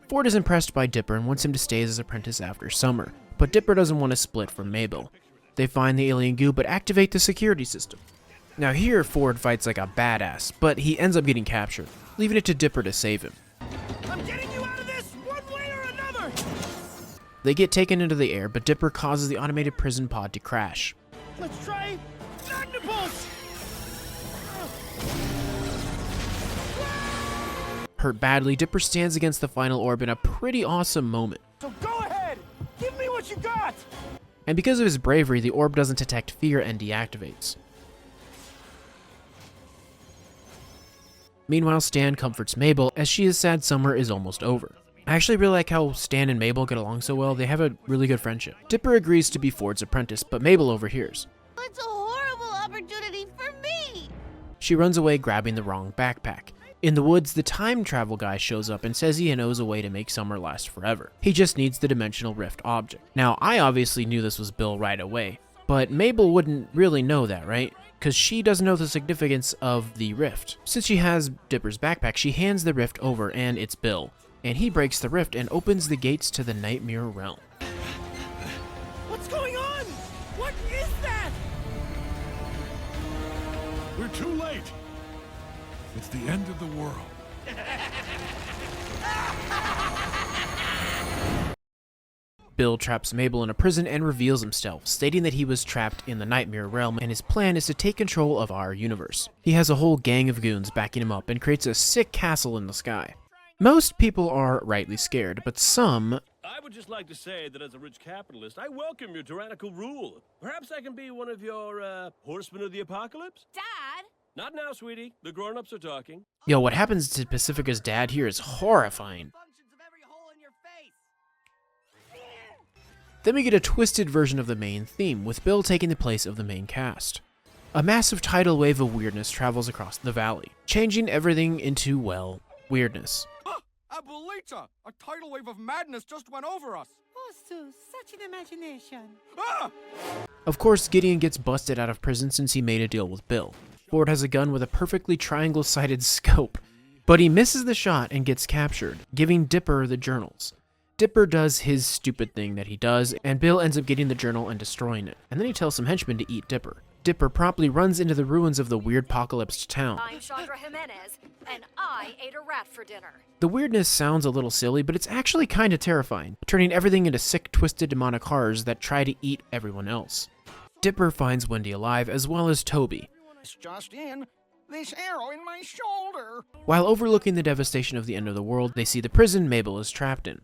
Ford is impressed by Dipper and wants him to stay as his apprentice after summer, but Dipper doesn't want to split from Mabel. They find the alien goo but activate the security system. Now here, Ford fights like a badass, but he ends up getting captured, leaving it to Dipper to save him. I'm getting you out of this one way or another! They get taken into the air, but Dipper causes the automated prison pod to crash. Let's try Magnipulse! Hurt badly, Dipper stands against the final orb in a pretty awesome moment. So go ahead! Give me what you got! And because of his bravery, the orb doesn't detect fear and deactivates. Meanwhile, Stan comforts Mabel as she is sad summer is almost over. I actually really like how Stan and Mabel get along so well. They have a really good friendship. Dipper agrees to be Ford's apprentice, but Mabel overhears. It's a horrible opportunity for me! She runs away grabbing the wrong backpack. In the woods, the time travel guy shows up and says he knows a way to make summer last forever. He just needs the dimensional rift object. Now, I obviously knew this was Bill right away, but Mabel wouldn't really know that, right? Because she doesn't know the significance of the rift. Since she has Dipper's backpack, she hands the rift over and it's Bill. And he breaks the rift and opens the gates to the Nightmare Realm. What's going on? What is that? We're too late. It's the end of the world. Bill traps Mabel in a prison and reveals himself, stating that he was trapped in the Nightmare Realm and his plan is to take control of our universe. He has a whole gang of goons backing him up and creates a sick castle in the sky. Most people are rightly scared, but some... I would just like to say that as a rich capitalist, I welcome your tyrannical rule. Perhaps I can be one of your, horsemen of the apocalypse? Dad? Not now, sweetie. The grown-ups are talking. Yo, what happens to Pacifica's dad here is horrifying. Then we get a twisted version of the main theme, with Bill taking the place of the main cast. A massive tidal wave of weirdness travels across the valley, changing everything into, well, weirdness. Abuelita! A tidal wave of madness just went over us! Oh, Soos, such an imagination. Ah! Of course, Gideon gets busted out of prison since he made a deal with Bill. Ford has a gun with a perfectly triangle-sighted scope, but he misses the shot and gets captured, giving Dipper the journals. Dipper does his stupid thing that he does, and Bill ends up getting the journal and destroying it, and then he tells some henchmen to eat Dipper. Dipper promptly runs into the ruins of the weird-pocalypsed town. I'm Chandra Jimenez, and I ate a rat for dinner. The weirdness sounds a little silly, but it's actually kinda terrifying, turning everything into sick, twisted demonic horrors that try to eat everyone else. Dipper finds Wendy alive, as well as Toby. It's just in. This arrow in my shoulder. While overlooking the devastation of the end of the world, they see the prison Mabel is trapped in.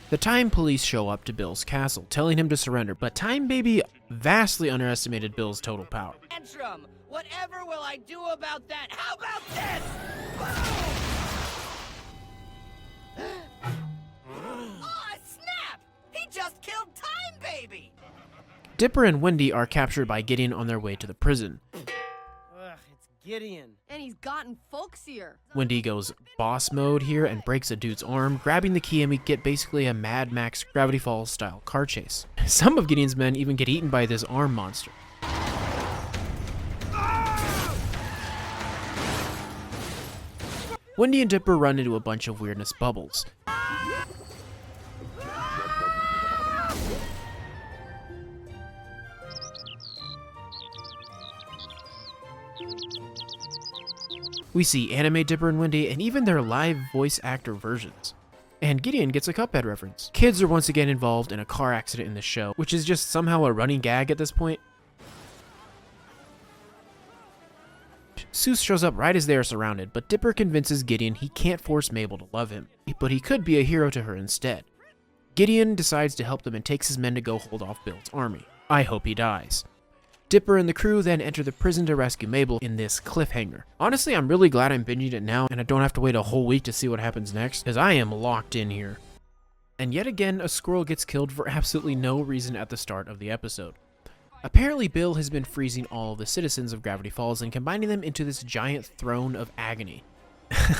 The Time Police show up to Bill's castle, telling him to surrender, but Time Baby vastly underestimated Bill's total power. Tantrum! Whatever will I do about that? How about this? Aw, snap! He just killed Time Baby! Dipper and Wendy are captured by Gideon on their way to the prison. Ugh, it's Gideon. And he's gotten folksier. Wendy goes boss mode here and breaks a dude's arm, grabbing the key, and we get basically a Mad Max Gravity Falls style car chase. Some of Gideon's men even get eaten by this arm monster. Wendy and Dipper run into a bunch of weirdness bubbles. We see anime Dipper and Wendy and even their live voice actor versions. And Gideon gets a Cuphead reference. Kids are once again involved in a car accident in the show, which is just somehow a running gag at this point. Soos shows up right as they are surrounded, but Dipper convinces Gideon he can't force Mabel to love him, but he could be a hero to her instead. Gideon decides to help them and takes his men to go hold off Bill's army. I hope he dies. Dipper and the crew then enter the prison to rescue Mabel in this cliffhanger. Honestly, I'm really glad I'm binging it now and I don't have to wait a whole week to see what happens next, because I am locked in here. And yet again, a squirrel gets killed for absolutely no reason at the start of the episode. Apparently, Bill has been freezing all of the citizens of Gravity Falls and combining them into this giant throne of agony.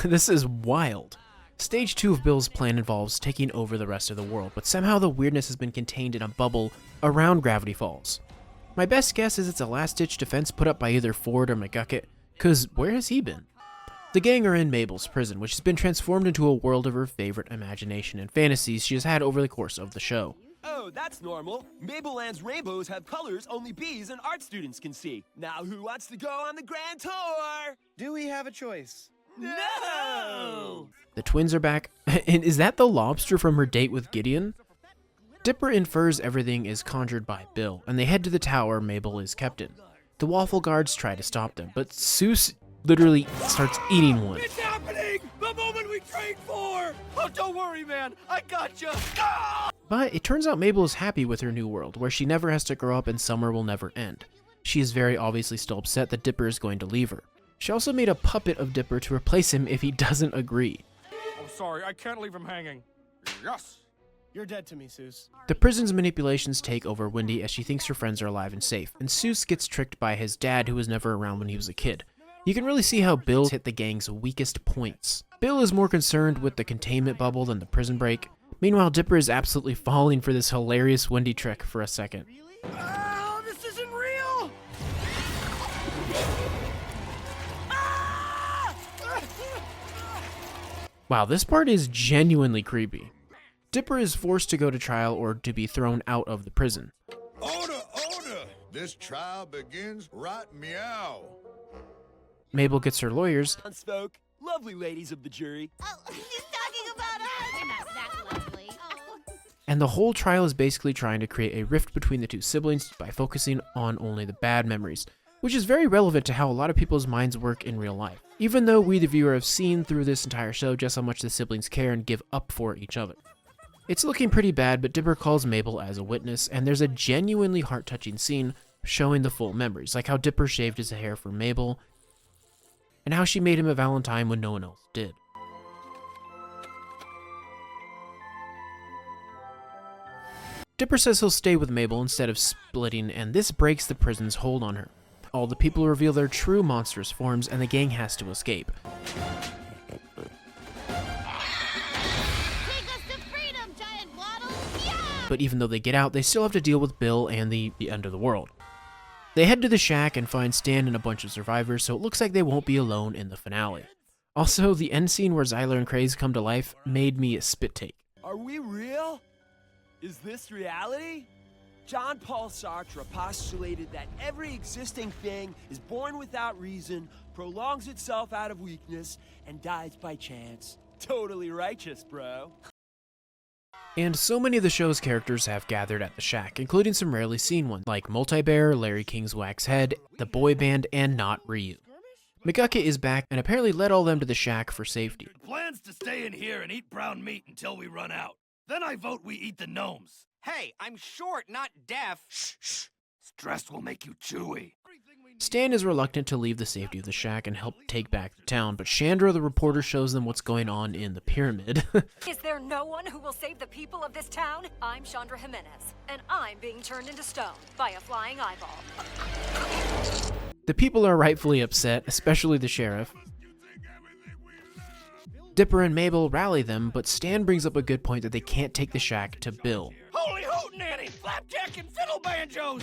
This is wild. Stage 2 of Bill's plan involves taking over the rest of the world, but somehow the weirdness has been contained in a bubble around Gravity Falls. My best guess is it's a last-ditch defense put up by either Ford or McGucket, cause where has he been? The gang are in Mabel's prison, which has been transformed into a world of her favorite imagination and fantasies she has had over the course of the show. Oh, that's normal. Mabel Land's rainbows have colors only bees and art students can see. Now who wants to go on the grand tour? Do we have a choice? No! The twins are back, and is that the lobster from her date with Gideon? Dipper infers everything is conjured by Bill, and they head to the tower Mabel is kept in. The waffle guards try to stop them, but Soos literally starts eating one. It's happening! The moment we trained for! Oh, don't worry, man. I got you. Ah! But it turns out Mabel is happy with her new world, where she never has to grow up and summer will never end. She is very obviously still upset that Dipper is going to leave her. She also made a puppet of Dipper to replace him if he doesn't agree. I'm sorry, I can't leave him hanging. Yes! You're dead to me, Soos. The prison's manipulations take over Wendy as she thinks her friends are alive and safe, and Soos gets tricked by his dad who was never around when he was a kid. You can really see how Bill hit the gang's weakest points. Bill is more concerned with the containment bubble than the prison break. Meanwhile, Dipper is absolutely falling for this hilarious Wendy trick for a second. Oh, this isn't real! Wow, this part is genuinely creepy. Dipper is forced to go to trial or to be thrown out of the prison. Order, order! This trial begins right meow. Mabel gets her lawyers, Unspoke, lovely ladies of the jury. Oh, he's talking about us! They're not that lovely. Oh. and the whole trial is basically trying to create a rift between the two siblings by focusing on only the bad memories, which is very relevant to how a lot of people's minds work in real life, even though we the viewer have seen through this entire show just how much the siblings care and give up for each other. It's looking pretty bad, but Dipper calls Mabel as a witness, and there's a genuinely heart-touching scene showing the full memories, like how Dipper shaved his hair for Mabel, and how she made him a Valentine when no one else did. Dipper says he'll stay with Mabel instead of splitting, and this breaks the prison's hold on her. All the people reveal their true monstrous forms, and the gang has to escape. But even though they get out, they still have to deal with Bill and the end of the world. They head to the shack and find Stan and a bunch of survivors, so it looks like they won't be alone in the finale. Also, the end scene where Zyler and Craze come to life made me a spit take. Are we real? Is this reality? John Paul Sartre postulated that every existing thing is born without reason, prolongs itself out of weakness, and dies by chance. Totally righteous, bro. And so many of the show's characters have gathered at the shack, including some rarely seen ones, like Multi-Bear, Larry King's Wax Head, the boy band, and not Ryu. McGucket is back and apparently led all them to the shack for safety. Plans to stay in here and eat brown meat until we run out. Then I vote we eat the gnomes. Hey, I'm short, not deaf. Shh, shh. Stress will make you chewy. Stan is reluctant to leave the safety of the shack and help take back the town, but Chandra the reporter shows them what's going on in the pyramid. Is there no one who will save the people of this town? I'm Chandra Jimenez, and I'm being turned into stone by a flying eyeball. The people are rightfully upset, especially the sheriff. Dipper and Mabel rally them, but Stan brings up a good point that they can't take the shack to Bill. Holy hootenanny, flapjack and fiddle banjos!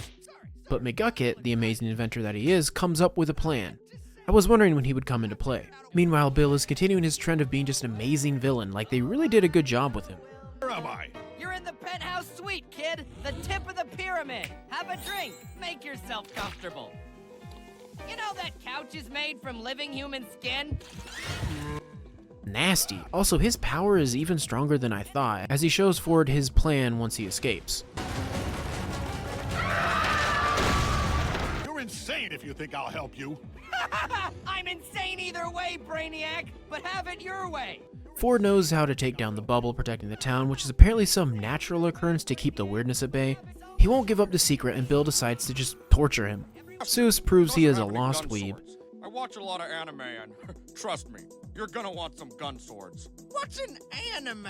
But McGucket, the amazing inventor that he is, comes up with a plan. I was wondering when he would come into play. Meanwhile, Bill is continuing his trend of being just an amazing villain, like they really did a good job with him. Where am I? You're in the penthouse suite, kid. The tip of the pyramid. Have a drink. Make yourself comfortable. You know that couch is made from living human skin? Nasty. Also, his power is even stronger than I thought, as he shows Ford his plan once he escapes. You're insane if you think I'll help you. I'm insane either way, Brainiac, but have it your way. Ford knows how to take down the bubble protecting the town, which is apparently some natural occurrence to keep the weirdness at bay. He won't give up the secret, and Bill decides to just torture him. Soos proves he is a lost weeb. I watch a lot of anime, and trust me, you're gonna want some gun swords. What's an anime?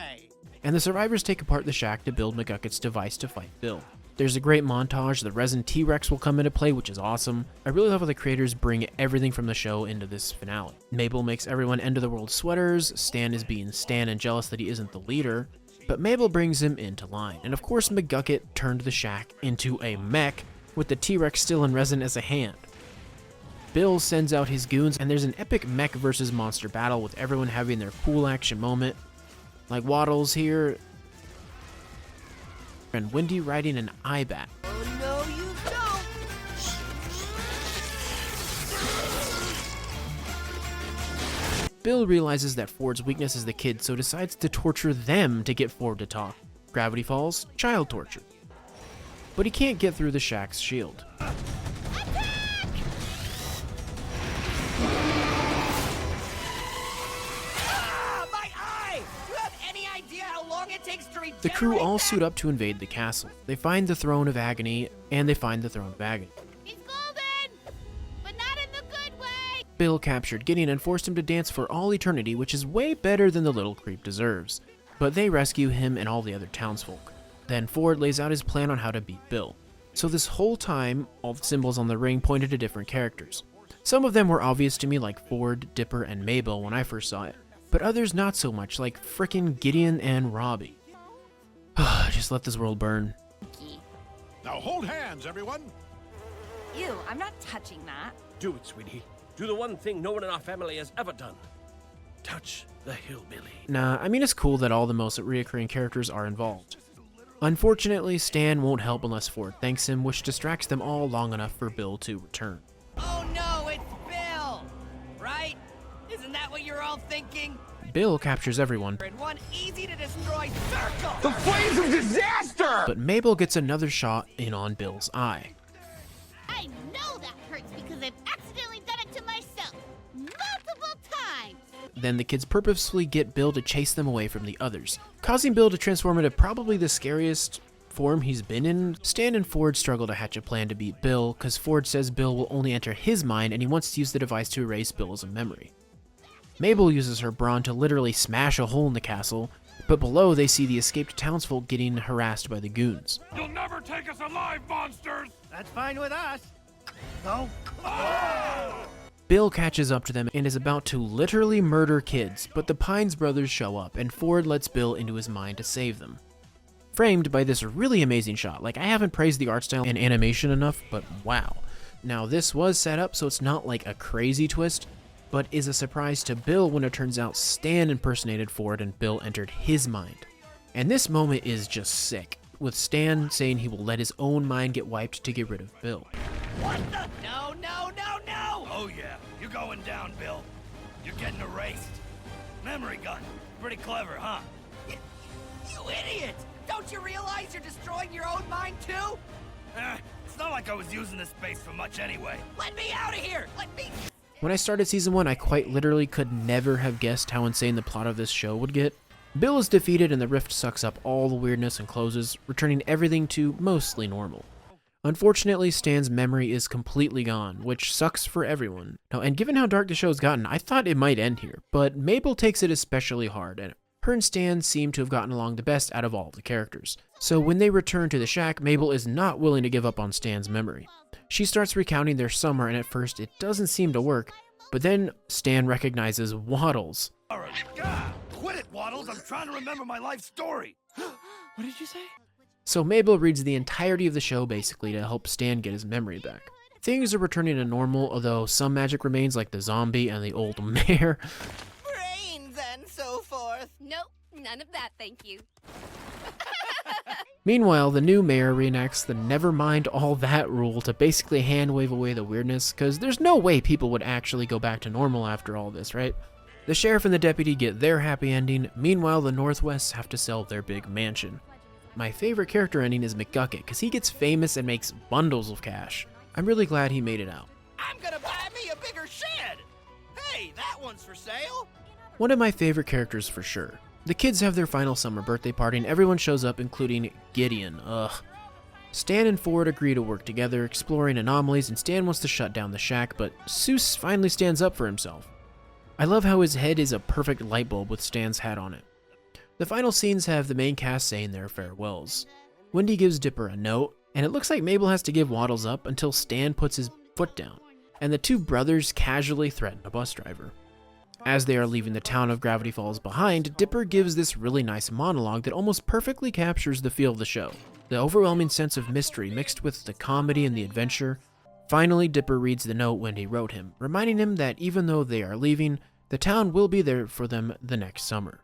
And the survivors take apart the shack to build McGucket's device to fight Bill. There's a great montage. The resin T-Rex will come into play, which is awesome. I really love how the creators bring everything from the show into this finale. Mabel makes everyone end-of-the-world sweaters, Stan is being Stan and jealous that he isn't the leader, but Mabel brings him into line. And of course McGucket turned the shack into a mech, with the T-Rex still in resin as a hand. Bill sends out his goons, and there's an epic mech versus monster battle with everyone having their cool action moment. Like Waddles here, and Wendy riding an eye bat. Oh, no, you don't! Bill realizes that Ford's weakness is the kid, so decides to torture them to get Ford to talk. Gravity Falls, child torture. But he can't get through the shack's shield. The crew all suit up to invade the castle. They find the Throne of Agony, and they find the Throne of Agony. He's golden, but not in the good way. Bill captured Gideon and forced him to dance for all eternity, which is way better than the little creep deserves. But they rescue him and all the other townsfolk. Then Ford lays out his plan on how to beat Bill. So this whole time, all the symbols on the ring pointed to different characters. Some of them were obvious to me, like Ford, Dipper, and Mabel when I first saw it, but others not so much, like frickin' Gideon and Robbie. Just let this world burn. Now hold hands, everyone. Ew, I'm not touching that. Do it, sweetie. Do the one thing no one in our family has ever done. Touch the hillbilly. Nah, I mean it's cool that all the most reoccurring characters are involved. Unfortunately, Stan won't help unless Ford thanks him, which distracts them all long enough for Bill to return. Oh no, it's Bill! Right? Isn't that what you're all thinking? Bill captures everyone. In one easy-to-destroy circle! The flames of disaster! But Mabel gets another shot in on Bill's eye. I know that hurts because I've accidentally done it to myself multiple times. Then the kids purposefully get Bill to chase them away from the others, causing Bill to transform into probably the scariest form he's been in. Stan and Ford struggle to hatch a plan to beat Bill, because Ford says Bill will only enter his mind and he wants to use the device to erase Bill as a memory. Mabel uses her brawn to literally smash a hole in the castle, but below they see the escaped townsfolk getting harassed by the goons. You'll never take us alive, monsters! That's fine with us. No. Bill catches up to them and is about to literally murder kids, but the Pines brothers show up and Ford lets Bill into his mind to save them. Framed by this really amazing shot. Like, I haven't praised the art style and animation enough, but wow. Now this was set up so it's not like a crazy twist, but is a surprise to Bill when it turns out Stan impersonated Ford and Bill entered his mind. And this moment is just sick, with Stan saying he will let his own mind get wiped to get rid of Bill. What the? No, no, no, no! Oh yeah, you're going down, Bill. You're getting erased. Memory gun. Pretty clever, huh? You idiot! Don't you realize you're destroying your own mind too? It's not like I was using this space for much anyway. Let me out of here! Let me... When I started season 1, I quite literally could never have guessed how insane the plot of this show would get. Bill is defeated and the rift sucks up all the weirdness and closes, returning everything to mostly normal. Unfortunately, Stan's memory is completely gone, which sucks for everyone. Now, and given how dark the show's gotten, I thought it might end here, but Mabel takes it especially hard, and her and Stan seem to have gotten along the best out of all the characters. So when they return to the shack, Mabel is not willing to give up on Stan's memory. She starts recounting their summer, and at first it doesn't seem to work, but then Stan recognizes Waddles. Alright, God, quit it, Waddles. I'm trying to remember my life story. What did you say? So Mabel reads the entirety of the show basically to help Stan get his memory back. Things are returning to normal, although some magic remains like the zombie and the old mayor. Brains and so forth. Nope, none of that, thank you. Meanwhile, the new mayor reenacts the never mind all that rule to basically hand wave away the weirdness, because there's no way people would actually go back to normal after all this, right? The sheriff and the deputy get their happy ending, meanwhile the Northwests have to sell their big mansion. My favorite character ending is McGucket, because he gets famous and makes bundles of cash. I'm really glad he made it out. I'm gonna buy me a bigger shed! Hey, that one's for sale! One of my favorite characters for sure. The kids have their final summer birthday party and everyone shows up, including Gideon. Ugh. Stan and Ford agree to work together, exploring anomalies, and Stan wants to shut down the shack, but Soos finally stands up for himself. I love how his head is a perfect light bulb with Stan's hat on it. The final scenes have the main cast saying their farewells. Wendy gives Dipper a note, and it looks like Mabel has to give Waddles up until Stan puts his foot down, and the two brothers casually threaten a bus driver. As they are leaving the town of Gravity Falls behind, Dipper gives this really nice monologue that almost perfectly captures the feel of the show. The overwhelming sense of mystery mixed with the comedy and the adventure. Finally, Dipper reads the note Wendy wrote him, reminding him that even though they are leaving, the town will be there for them the next summer.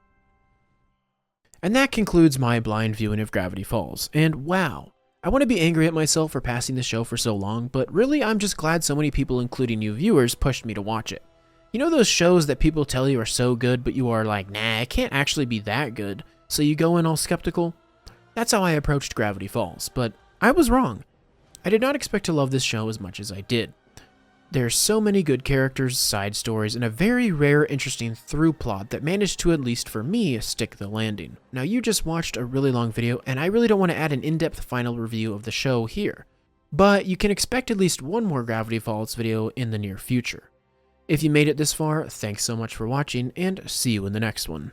And that concludes my blind viewing of Gravity Falls, and wow, I want to be angry at myself for passing the show for so long, but really I'm just glad so many people, including you viewers, pushed me to watch it. You know those shows that people tell you are so good, but you are like, nah, it can't actually be that good, so you go in all skeptical? That's how I approached Gravity Falls, but I was wrong. I did not expect to love this show as much as I did. There's so many good characters, side stories, and a very rare, interesting through plot that managed to, at least for me, stick the landing. Now, you just watched a really long video, and I really don't want to add an in-depth final review of the show here, but you can expect at least one more Gravity Falls video in the near future. If you made it this far, thanks so much for watching, and see you in the next one.